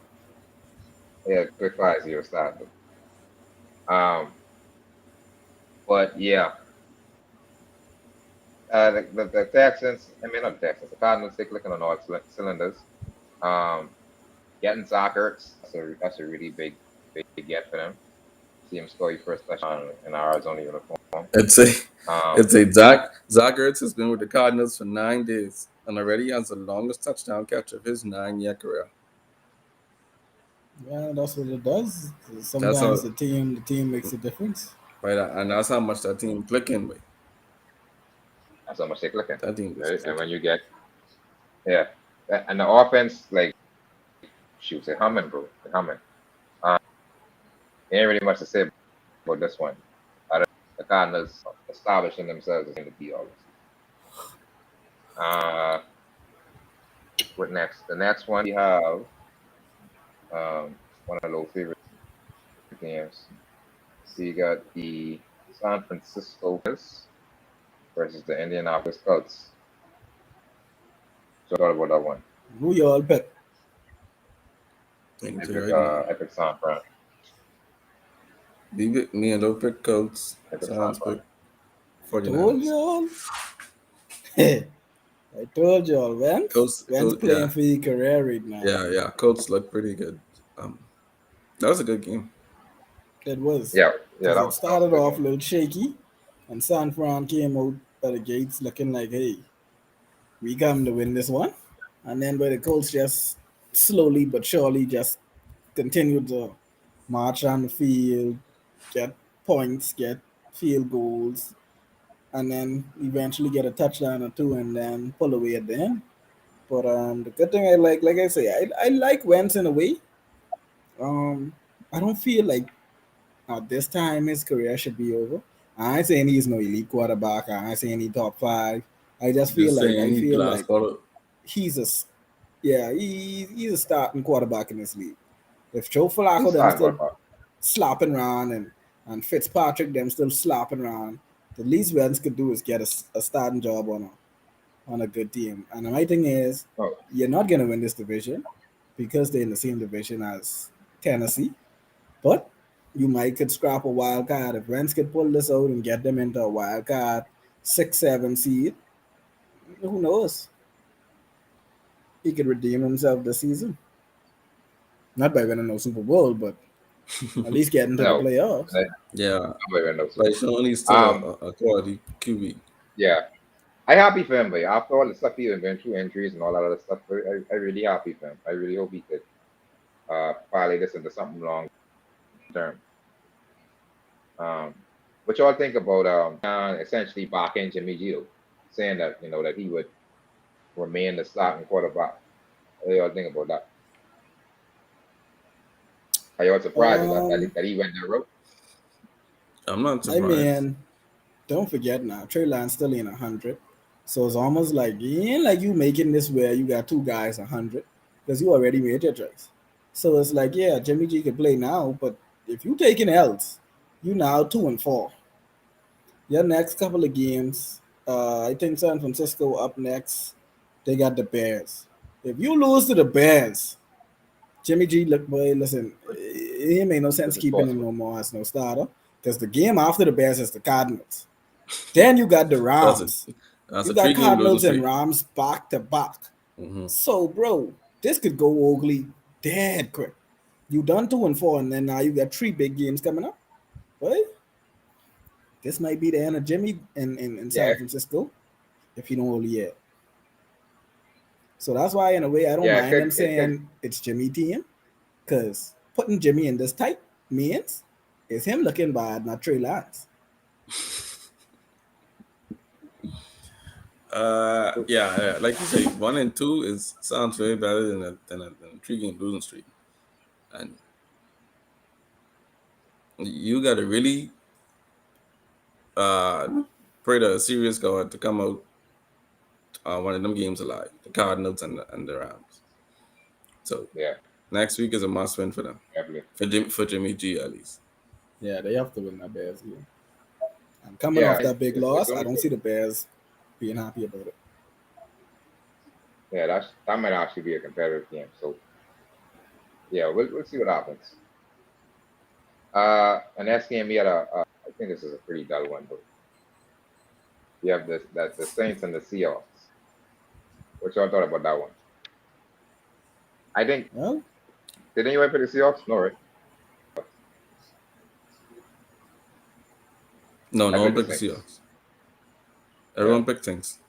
Yeah, quick 5-0 start. But yeah, the Texans, I mean, not the Texans, the Cardinals, they clicking on all cylinders. Um, Getting Xperts, that's a really big get for them. See him score your first touchdown in an Arizona uniform. It's a Um, it's a Zach Ertz has been with the Cardinals for 9 days and already has the longest touchdown catch of his 9-year career. Yeah, that's what it does. That's Sometimes how the team makes a difference. right, and that's how much that team clicking with. that's how much they clicking, That team is right? And when clicking. you get yeah, and the offense like shoot, they humming, bro, they humming. Um, ain't really much to say about this one. The Cardinals establishing themselves as in the be all this. Uh, what next? The next one we have one of those favorite games. So you got the San Francisco versus the Indianapolis Cults. So what about that one? Who you all pick? I can tell you Epic, right now. Epic San Fran, Me and Lopic Colts, Epic San Sans Fran. pick I told 49ers. you all. I told you all. Wentz playing Yeah, for your career right now. yeah. Colts look pretty good. Um, that was a good game. It was. Yeah, yeah, Because it that was a started good off a game. little shaky, and San Fran came out of the gates looking like, hey, we come to win this one. And then by the Colts just slowly but surely just continued to march on the field, get points, get field goals, and then eventually get a touchdown or two and then pull away at the end. But the good thing I like I say, I like Wentz in a way. Um, I don't feel like at this time his career should be over. I ain't saying he's no elite quarterback. I ain't saying he top five. Just I saying, he feel class like quarter. he's yeah, he's a starting quarterback in this league. If Joe Flacco He's them starting still quarterback. slopping around and Fitzpatrick them still slopping around, the least Wentz could do is get a starting job on a good team. And my thing is, Oh, you're not gonna win this division because they're in the same division as Tennessee, but you might could scrap a wild card if Wentz could pull this out and get them into a wild card 6-7 seed. Who knows? He could redeem himself this season, not by winning no Super Bowl, but at least getting to the no, playoffs. Yeah, nobody even knows but Super Bowl. Sean still Um, a quality QB. yeah, I happy for him, but after all the stuff he went through, injuries and all that other stuff, I really happy for him. I really hope he could parlay this into something long term. Um, what y'all think about essentially backing Jimmy G, saying that that he would remain the starting quarterback? What do y'all think about that? Are y'all surprised with that Um, that he went that route? I'm not I surprised. mean, don't forget now, Trey Lance still in 100. So it's almost like it ain't like you making this where you got two guys 100 because you already made your choice. So it's like, yeah, Jimmy G can play now, but if you taking L's, you now 2-4. Your next couple of games, I think San Francisco up next. They got the Bears. If you lose to the Bears, Jimmy G, look, boy, listen, it made no sense This is keeping him possible. no more as no starter because the game after the Bears is the Cardinals. Then you got the That's a Rams. that's You a got 3 game losing Cardinals and streak. Rams back to back. Hmm. So, bro, this could go ugly dead quick. You done 2-4, and then now you got three big games coming up. Right? This might be the end of Jimmy in Yeah, San Francisco if you don't hold it yet. So that's why, in a way, I don't yeah, mind them it could, saying it's Jimmy team because putting Jimmy in this type means it's him looking bad, not Trey Lance. Yeah, like you say, 1 and 2 is sounds way better than a 3 game losing streak, and you got to really uh pray to a serious God to come out one of them games alive, the Cardinals and the Rams. So yeah, next week is a must win for them, definitely. for Jimmy G at least. Yeah, they have to win that Bears game. And coming Yeah, off that big it's loss, I only don't see the Bears being happy about it. Yeah, that might actually be a competitive game. So yeah, we'll see what happens. And next game we had I think this is a pretty dull one, but we have the Saints and the Seahawks. What y'all thought about that one? I think Well, did anyone pick the Seahawks? No, right? No, I no one picked the picked the Saints. Seahawks. Yeah, Everyone picked things.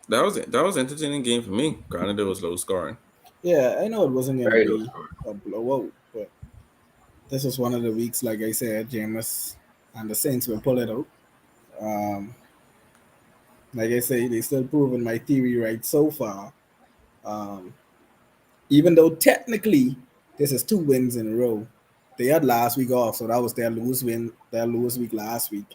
That was an entertaining game for me. Granted, it was low scoring. yeah, I know it wasn't gonna very low be scoring. a blowout, but this was one of the weeks, like I said, Jameis and the Saints will pull it out. Um, like I say, they still proving my theory right so far. Um, even though technically this is 2 wins in a row. They had last week off, so that was their lose week last week.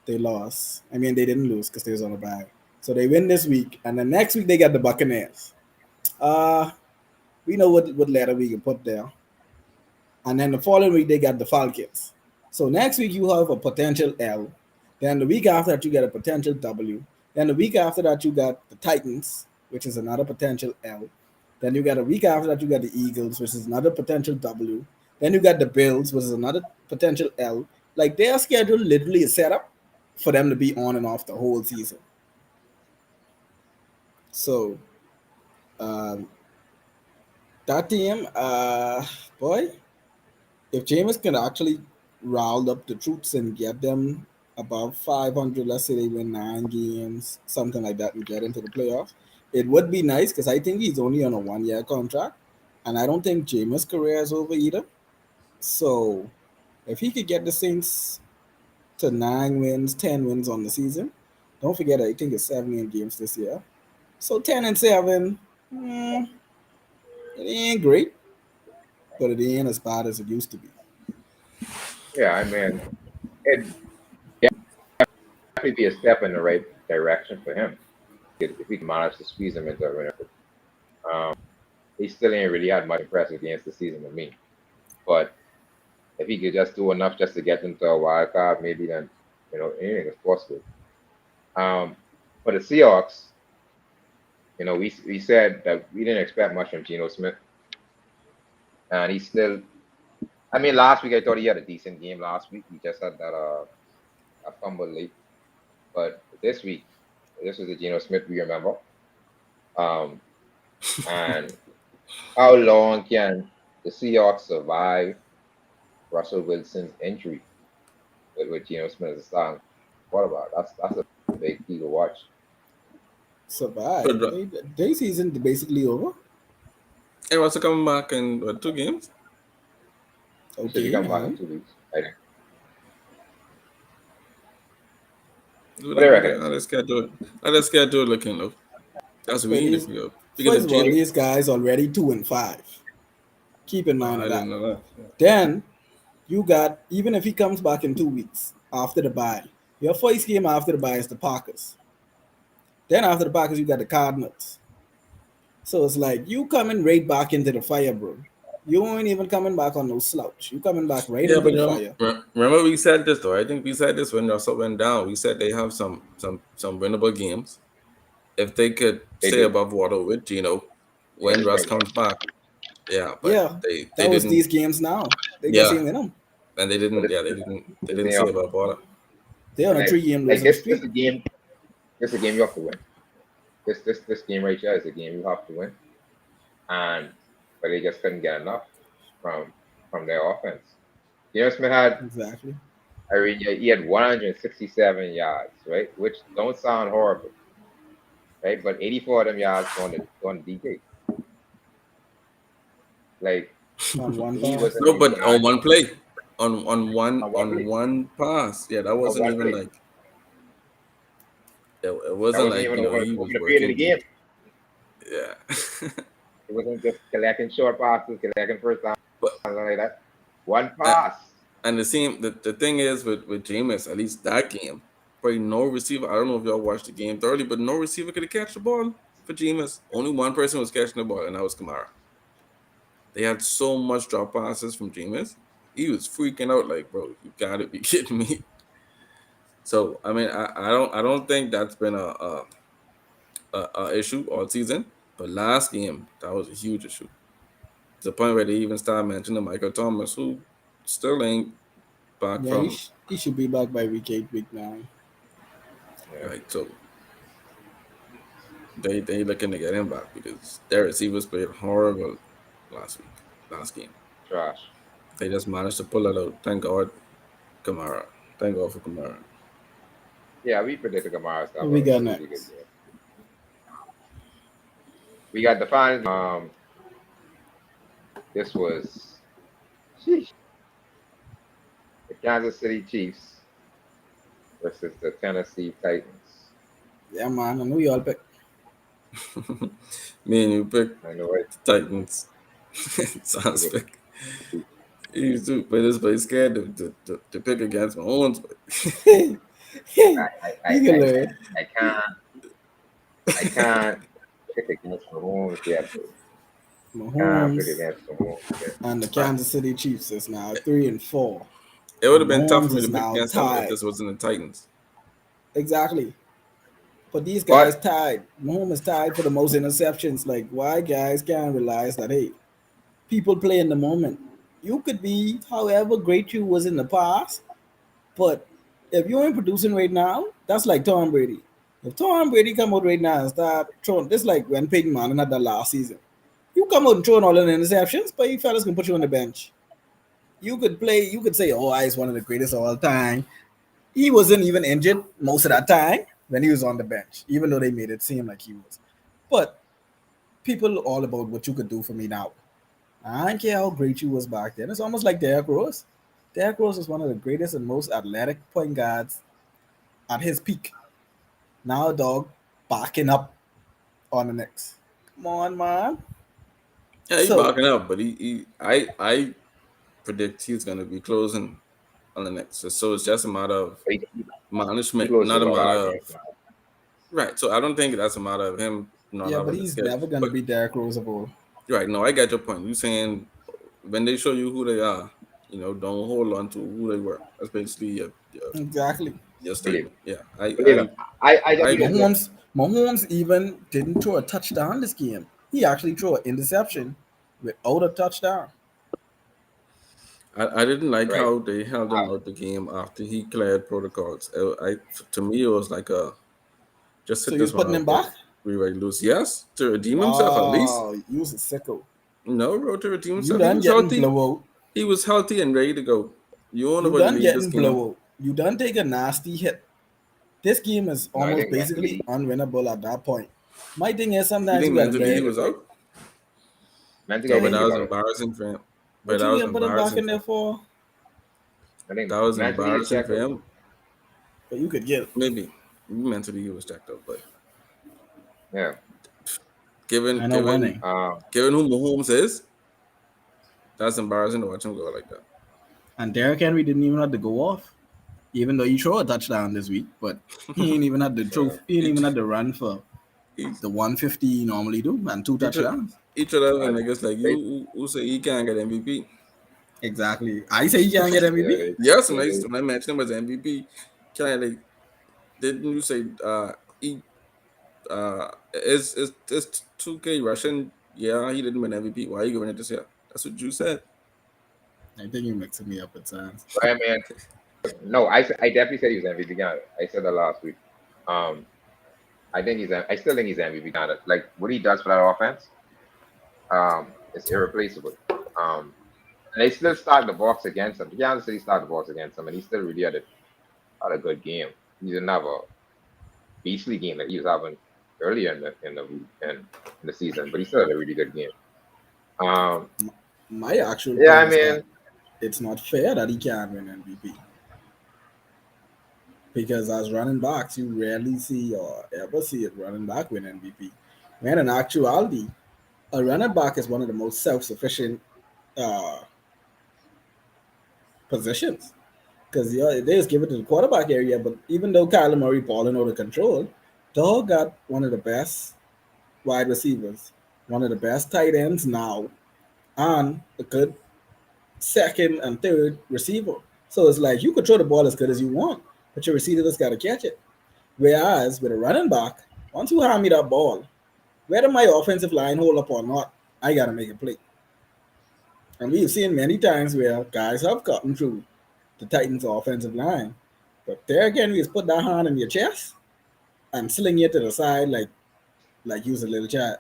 They lost. I mean, they didn't lose because they was on a bye. So they win this week, and the next week they got the Buccaneers. Uh, we know what letter we can put there. And then the following week they got the Falcons. So next week you have a potential L. Then the week after that you get a potential W. Then the week after that you got the Titans, which is another potential L. Then you got a week after that you got the Eagles, which is another potential W. Then you got the Bills, which is another potential L. Like their schedule literally is set up for them to be on and off the whole season. So um, that team, boy, if Jameis can actually rile up the troops and get them above 500, let's say they win 9 games, something like that, and get into the playoffs, it would be nice because I think he's only on a 1 year contract, and I don't think Jameis' career is over either. So if he could get the Saints to 9 wins, 10 wins on the season, don't forget I think it's 7 games this year. So 10-7, mm, it ain't great, but it ain't as bad as it used to be. Yeah, I mean, it definitely be a step in the right direction for him if he can manage to squeeze him into a winner. He still ain't really had much impressive games this season with me. But if he could just do enough just to get them to a wild card, maybe then anything is possible. Um, for the Seahawks, we said that we didn't expect much from Geno Smith, and he's still. I mean, last week I thought he had a decent game. Last week he just had that a fumble late, but this was the Geno Smith we remember. Um, and how long can the Seahawks survive Russell Wilson's injury with Geno Smith as a starting quarterback? That's a big key to watch. Survive. But Their season basically over. it was coming back in what, 2 games. He should be Okay, coming back in 2 weeks. I think. Look What do like you we reckon? got how the schedule. How the schedule looking though. That's what but we need to these figure out. Because first if of all, Gino, these guys already 2-5. Keep in mind I of that. didn't know that. Then you got even if he comes back in 2 weeks after the bye, your first game after the bye is the Packers. Then after the Packers, you got the Cardinals. So it's like you coming right back into the fire, bro. You ain't even coming back on no slouch. You coming back right Yeah, into but the fire. remember we said this though. I think we said this when Russell went down. We said they have some winnable games if they could They stay do. above water with Gino Yeah, when they Russ probably comes back. Yeah, but Yeah, they that was didn't. these games now. They just Yeah, ain't win them. and they but didn't. this, Yeah, this, they this didn't thing stay off. above water. They're on a Like, 3 game like losing this streak. a game. This game you have to win. This game right here is a game you have to win. And but they just couldn't get enough from their offense. Smith had Exactly. I mean he had 167 yards, right? Which don't sound horrible, right? But 84 of them yards going to DK. Like On one he pass. wasn't No, even but on managing one play, on on one on play. one pass. Yeah, that On wasn't one even play. like it That wasn't wasn't like even over he was the period of the working. game. Yeah, It wasn't just collecting short passes, collecting first down, but something like that. One uh, pass. and the thing is with Jameis, at least that game, probably no receiver. I don't know if y'all watched the game thoroughly, but no receiver could catch the ball for Jameis. Only one person was catching the ball, and that was Kamara. They had so much drop passes from Jameis. He was freaking out like, bro, you gotta be kidding me. So I mean, I don't think that's been a issue all season. But last game, that was a huge issue. To the point where they even started mentioning Michael Thomas, who still ain't back Yeah, from he should be back by week 8, week 9. Yeah, right. So they looking to get him back because their receivers played horrible last week, last game. trash. They just managed to pull it out. Thank God, Kamara. Thank God for Kamara. Yeah, we predicted Kamara to Who have we got a really good next? game. We got the finals. This was sheesh, the Kansas City Chiefs versus the Tennessee Titans. Yeah, man, I know y'all pick. Me and you picked I know it. the Titans. Sounds pick. He used to play this, but he's scared to pick against Mahomes. But You I, I, I, can I, learn. I can't pick against Mahomes yet. Though. Can't pick Mahomes against Mahomes yet. and the right. Kansas City Chiefs is now 3-4, It would and have been tough for Mahomes me to is pick now against them if tied. this wasn't the Titans. Exactly. But these guys But tied. Mahomes is tied for the most interceptions. Like, why guys can't realize that, hey, people play in the moment. You could be however great you was in the past, but if you ain't producing right now, that's like Tom Brady. If Tom Brady come out right now and start throwing, this like when Peyton Manning had that last season. You come out and throwing all the interceptions, but you fellas can put you on the bench. You could play, you could say, oh, I is one of the greatest of all time. He wasn't even injured most of that time when he was on the bench, even though they made it seem like he was. But people all about what you could do for me now. I don't care how great you was back then. It's almost like Derrick Rose. Derrick Rose is one of the greatest and most athletic point guards at his peak. Now, dog, backing up on the Knicks. Come on, man. Yeah, he's So, backing up, but I predict he's gonna be closing on the next. So it's just a matter of he management, loses not a a lot matter of of games now. right. So I don't think that's a matter of him not yeah, but having the he's skill. never going to But be Derrick Rose of old. right, no, I get your point. You saying when they show you who they are, don't hold on to who they were. That's basically Exactly. your Believe statement. it. Yeah, Believe it. I I definitely agree. look. Mahomes even didn't throw a touchdown this game. He actually threw an interception without a touchdown. I didn't like Right. how they held him out the game after he cleared protocols. To me it was like a just So sit you was this one putting out, him bro. back? We ready to lose. Yes, to redeem himself at least. Wow, you was a sicko. No, bro, to redeem You himself. He done was getting healthy. blowout. He was healthy and ready to go. You don't know You about to done leave this getting game. blowout. You done take a nasty hit. This game is No, I almost think basically mentally, unwinnable at that point. My thing is You sometimes think you gotta mentally he learn. was out? mentally, No, I but think that he's was out. embarrassing for him. But What that you was gonna put him back embarrassing in for there him. for? I think That was mentally he's embarrassing checked for out. him. But you could get Maybe mentally he was checked out, but Yeah. given I know one given thing. Um. given who Mahomes is, that's embarrassing to watch him go like that. And Derrick Henry didn't even have to go off. Even though he threw a touchdown this week, but he ain't even had the Yeah. truth. He ain't even each had to run for each the 150 he normally do and two each of touchdowns. each of them Uh, niggas like you they, who say he can't get MVP. Exactly. I say he can't get yeah. MVP. Yes, Yeah. when I mentioned him as MVP, can I like didn't you say he is 2K Russian? Yeah, he didn't win MVP. Why are you giving it this year? That's what you said. I think you're mixing me up at times. But I mean, no, I definitely said he was MVP candidate. I said that last week. Um. I still think he's MVP candidate. Like what he does for that offense, is irreplaceable. Um. And they still started the box against him. Kansas City started the box against him, and he still really had a good game. He didn't have a beastly game that he was having earlier in the season, but he still had a really good game. Um, My actual yeah, point I is that mean, it's not fair that he can't win MVP because as running backs, you rarely see or ever see a running back win MVP. When in actuality, a running back is one of the most self-sufficient uh, positions because they just give it to the quarterback area. But even though Kyler Murray balling out of control, dog got one of the best wide receivers, one of the best tight ends now, and a good second and third receiver. So it's like you could throw the ball as good as you want, but your receiver just got to catch it. Whereas with a running back, once you hand me that ball, whether my offensive line hold up or not, I gotta make a play. And we've seen many times where guys have gotten through the Titans' offensive line, but there again, we just put that hand in your chest and sling it to the side like use a little child.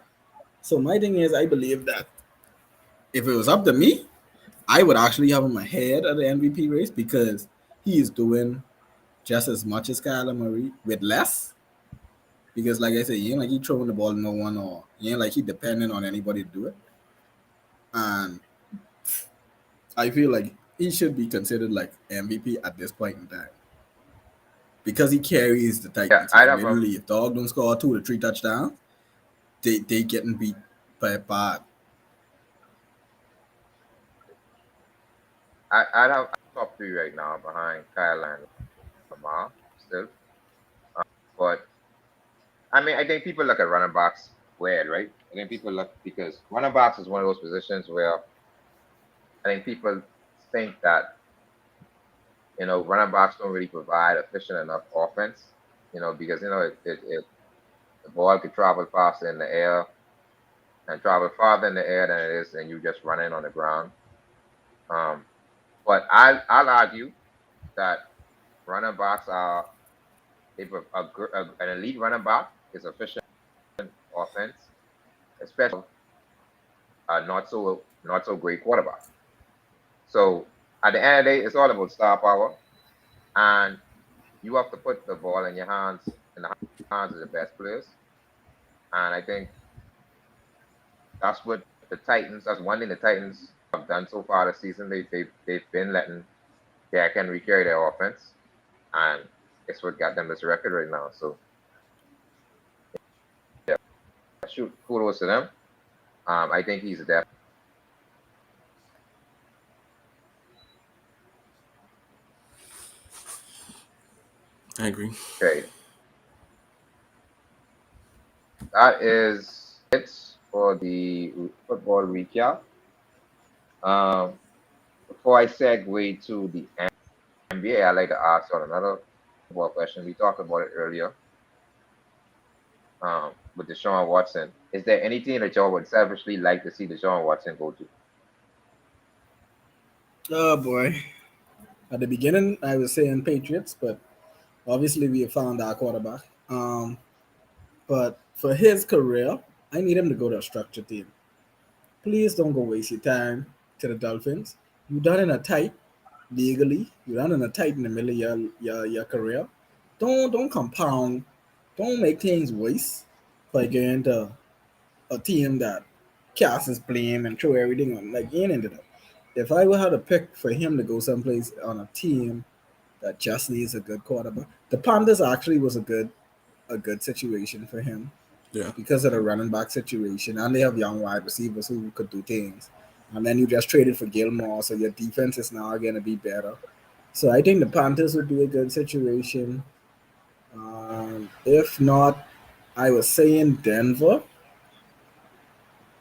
So my thing is, I believe that if it was up to me, I would actually have him ahead of the MVP race because he is doing just as much as Kyler Murray with less. Because, like I said, he ain't like he throwing the ball to no one, or he ain't like he depending on anybody to do it. And I feel like he should be considered like MVP at this point in time because he carries the Yeah, Titans. I'd Like have him. literally, if dog don't score 2 or 3 touchdowns, they getting beat by a bad. I'd have top three right now behind Kyle and Lamar still. But I mean, I think people look at running backs weird, right? I think people look because running backs is one of those positions where I think people think that running backs don't really provide efficient enough offense. Because the ball could travel faster in the air and travel farther in the air than it is, and you just running on the ground. Um, but I'll argue that running backs are if an elite running back is efficient offense, especially not so great quarterback. So at the end of the day, it's all about star power, and you have to put the ball in the hands of the best players. And I think that's what the Titans. That's one thing the Titans have done so far this season. They've been letting Derrick Henry carry their offense, and it's what got them this record right now. So yeah, shoot, kudos to them. I think he's a depth I agree. trade. That is it for the football recap. Um, Before I segue to the NBA, I'd like to ask on another football question. We talked about it earlier with Deshaun Watson. Is there any team that y'all would selfishly like to see Deshaun Watson go to? Oh boy! At the beginning, I was saying Patriots, but obviously we have found our quarterback. But for his career, I need him to go to a structured team. Please don't go waste your time to the Dolphins. You done in a tight legally. You done in a tight in the middle of your career. Don't compound. Don't make things worse by going to a team that casts blame and throw everything on. Like he ain't into that. If I would have to pick for him to go someplace on a team that just needs a good quarterback, the Panthers actually was a good situation for him Yeah. because of the running back situation, and they have young wide receivers who could do things. And then you just traded for Gilmore, so your defense is now going to be better. So I think the Panthers would be a good situation. If not, I was saying Denver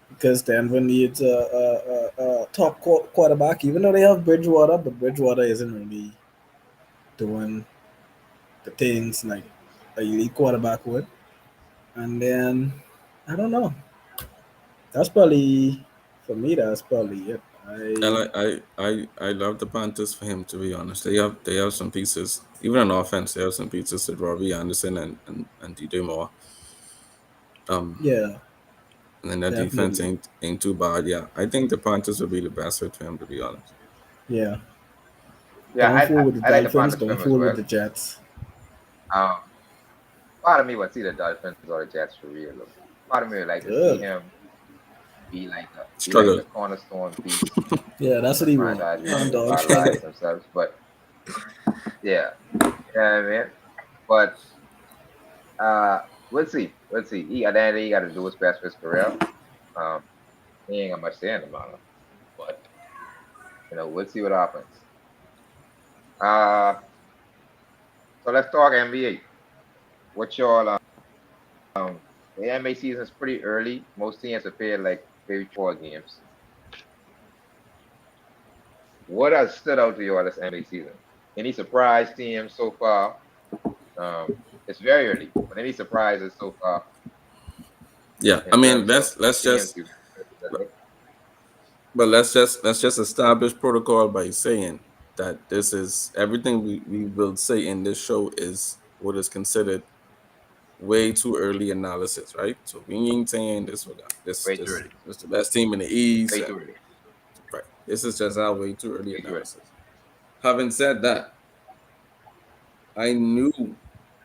because Denver needs a top quarterback, even though they have Bridgewater, but Bridgewater isn't really doing the things like a elite quarterback would. And then I don't know. That's probably for me. That's probably it. I I like I love the Panthers for him, to be honest. They have some pieces. Even on offense, they have some pieces with Robbie Anderson and DJ Moore. Um Yeah, and then that defense definitely. ain't too bad. Yeah. I think the Panthers would be the best fit for him, to be honest. Yeah. Yeah, Don't fool with the I like the Dolphins. Panthers for Don't him as fool with well. the Jets. Um, Part of me would see the Dolphins or the Jets for real. Though. Part of me would like to see Good. him be like Struggle. the cornerstone piece Yeah, of that's the what he want. franchise, And dog struggle. revitalize themselves. But yeah, yeah, man. But we'll see. We'll see. At the end of the day, he got to do his best for his career. Um, he ain't got much to end about him. But we'll see what happens. Uh, so let's talk NBA. What y'all the NBA season is pretty early. Most teams have played like maybe 4 games. What has stood out to you all this NBA season? Any surprise teams so far? It's very early, but any surprises so far? Yeah, I in mean, terms of let's teams just you. but let's just establish protocol by saying that this is everything we will say in this show is what is considered way too early analysis, right? So we ain't saying this was this Way too this early. this the best team in the East, Way and too early. right. This is just our way too early Way too early. analysis. Having said that, I knew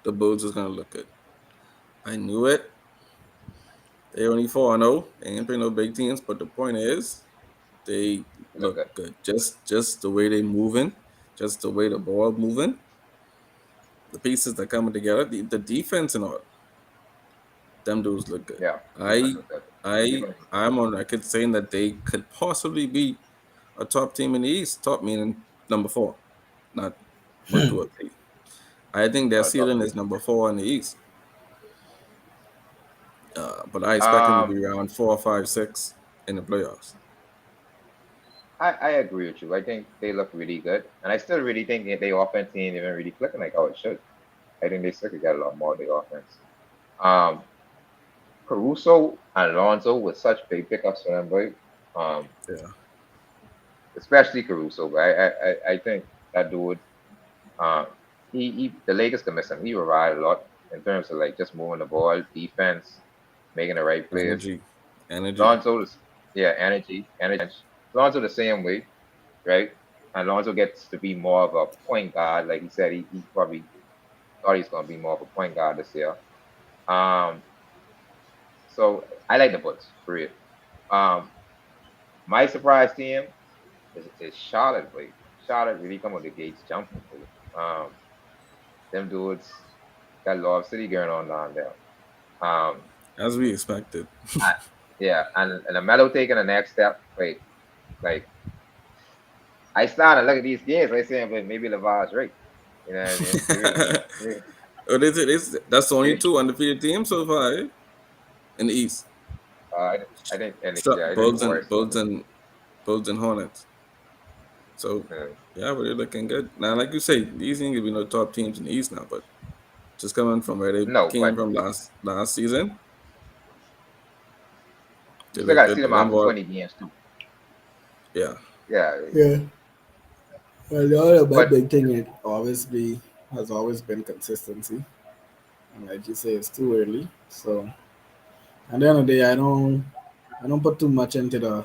the Bulls was gonna look good. I knew it. They only 4-0. They ain't playing no big teams, but the point is they They look good. look good. Just the way they moving, just the way the ball moving, the pieces that coming together, the defense and all, them dudes look good. Yeah. Defense I look good. I Defense look good. I'm on record saying that they could possibly be a top team in the East. Top meaning number four, not 1, 2, or 3. I think their Not a top ceiling three. is number four in the East. But I expect them to Um, be around 4, 5, 6 in the playoffs. I agree with you. I think they look really good, and I still really think that their offense ain't even really clicking like how it should. I think they still could get a lot more of the offense. Um, Caruso and Alonso with such big pickups for them, boy. Um, Yeah, especially Caruso, but I think that dude, um, the Lakers can miss him. He relied a lot in terms of like just moving the ball, defense, making the right plays. energy, energy. Lonzo, yeah, energy. Lonzo the same way, right? And Lonzo gets to be more of a point guard. Like he said, he probably thought he's going to be more of a point guard this year. Um, so I like the Bulls for real. Um, my surprise team is Charlotte, boy. Charlotte really come with the gates jumping, boy. Them dudes got Love City going on down there. Um, As we expected. I, yeah, and the Melo taking the next step. Wait, like I started to look at these games. I saying, but maybe Lavar's right. You know what I mean? What is it? That's the only Maybe, two undefeated teams so far, eh? In the East. I think, and yeah, I think the Bulls Warriors and still on Bulls the. and Bulls and Hornets. So Yeah. yeah, but they're looking good. Now, like you say, these ain't gonna be no top teams in the East now, but just coming from where they No, came but from last season, you they still look got to see good. them Them after boy, 20 games too. yeah. Yeah, Yeah. Well, the other my but big thing has always been consistency. And like you say, it's too early. So at the end of the day, I don't put too much into the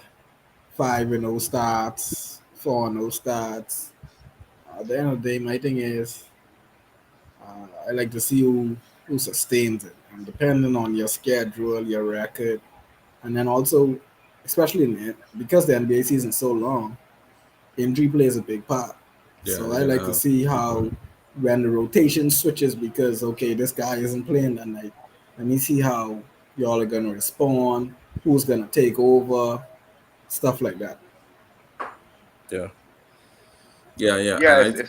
5-0 starts, 4-0 starts. At the end of the day, my thing is I like to see who sustains it, and depending on your schedule, your record, and then also, especially because the NBA season is so long, injury plays a big part. Yeah, So they're I gonna like to have see people. how when the rotation switches because okay, this guy isn't playing that night. Let me see how y'all are gonna respond, who's gonna take over, stuff like that. Yeah, yeah. And yeah,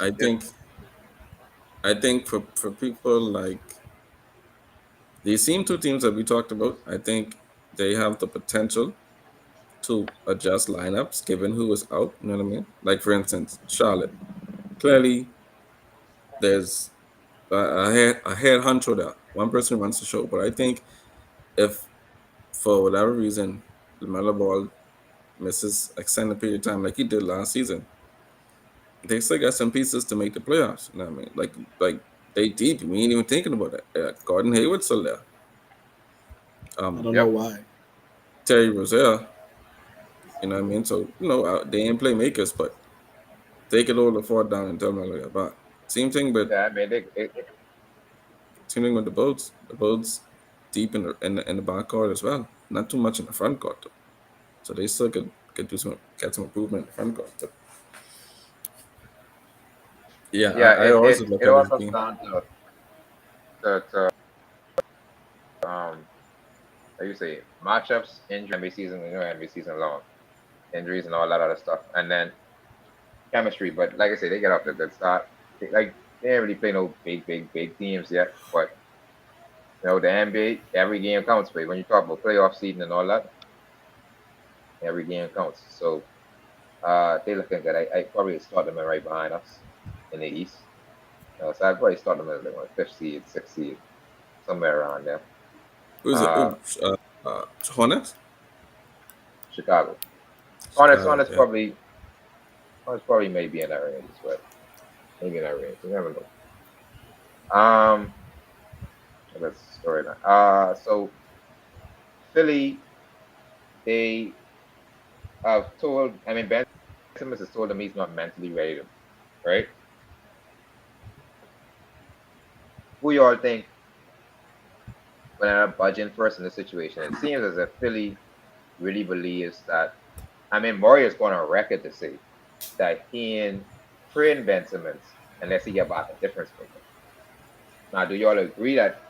I think for people like these same two teams that we talked about, I think they have the potential to adjust lineups given who is out. You know what I mean? Like for instance, Charlotte. Clearly, there's a head honcho there. One person runs the show, but I think if for whatever reason LaMelo Ball misses extended period of time like he did last season, they still got some pieces to make the playoffs. You know what I mean? Like they deep. We ain't even thinking about it. Gordon Hayward's still there. I Um, don't know yep, why. Terry Rozier. You know what I mean? So they ain't playmakers, but they could hold the fort down and tell me like about. Same thing, but yeah. I mean, same thing with the Bulls. The Bulls deep in the back court as well. Not too much in the front court though. So they still could get some improvement in the front court. But yeah, yeah, I always look it at all this comes game. down to how you say matchups, injury, NBA season, NBA season long, injuries and all that other stuff, and then chemistry. But like I say, they get off to a good start. They ain't really play no big teams yet, but the NBA, every game counts. But when you talk about playoff seeding and all that, every game counts. So they looking good. I probably start them in right behind us in the East. So I'd probably start them as like fifth seed, sixth seed, somewhere around there. Who's it? Uh, Oh, Hornets. Chicago. Honest, Chicago. honest, Yeah. probably, honest, probably maybe in that range as well. Maybe in that range. You never know. Let's story now. So Philly, they have told. I mean, Ben Simmons has told them he's not mentally ready to, right? Who you all think when I'm budging first in this situation? It seems as if Philly really believes that. I mean, Murray is going on record to say that he ain't trading Ben Simmons unless he get back a difference maker. Now, do y'all agree that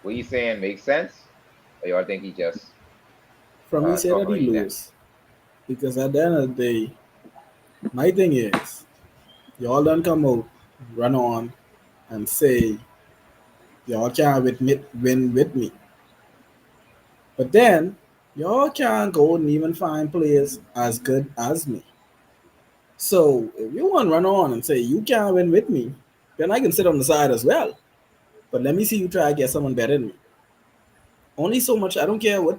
what he's saying makes sense, or y'all think he just From me, say that talking he range then? lose. Because at the end of the day, my thing is, y'all don't come out, run on, and say y'all can't win with me. But then y'all can't go and even find players as good as me. So if you want to run on and say you can't win with me, then I can sit on the side as well. But let me see you try to get someone better than me. Only so much. I don't care what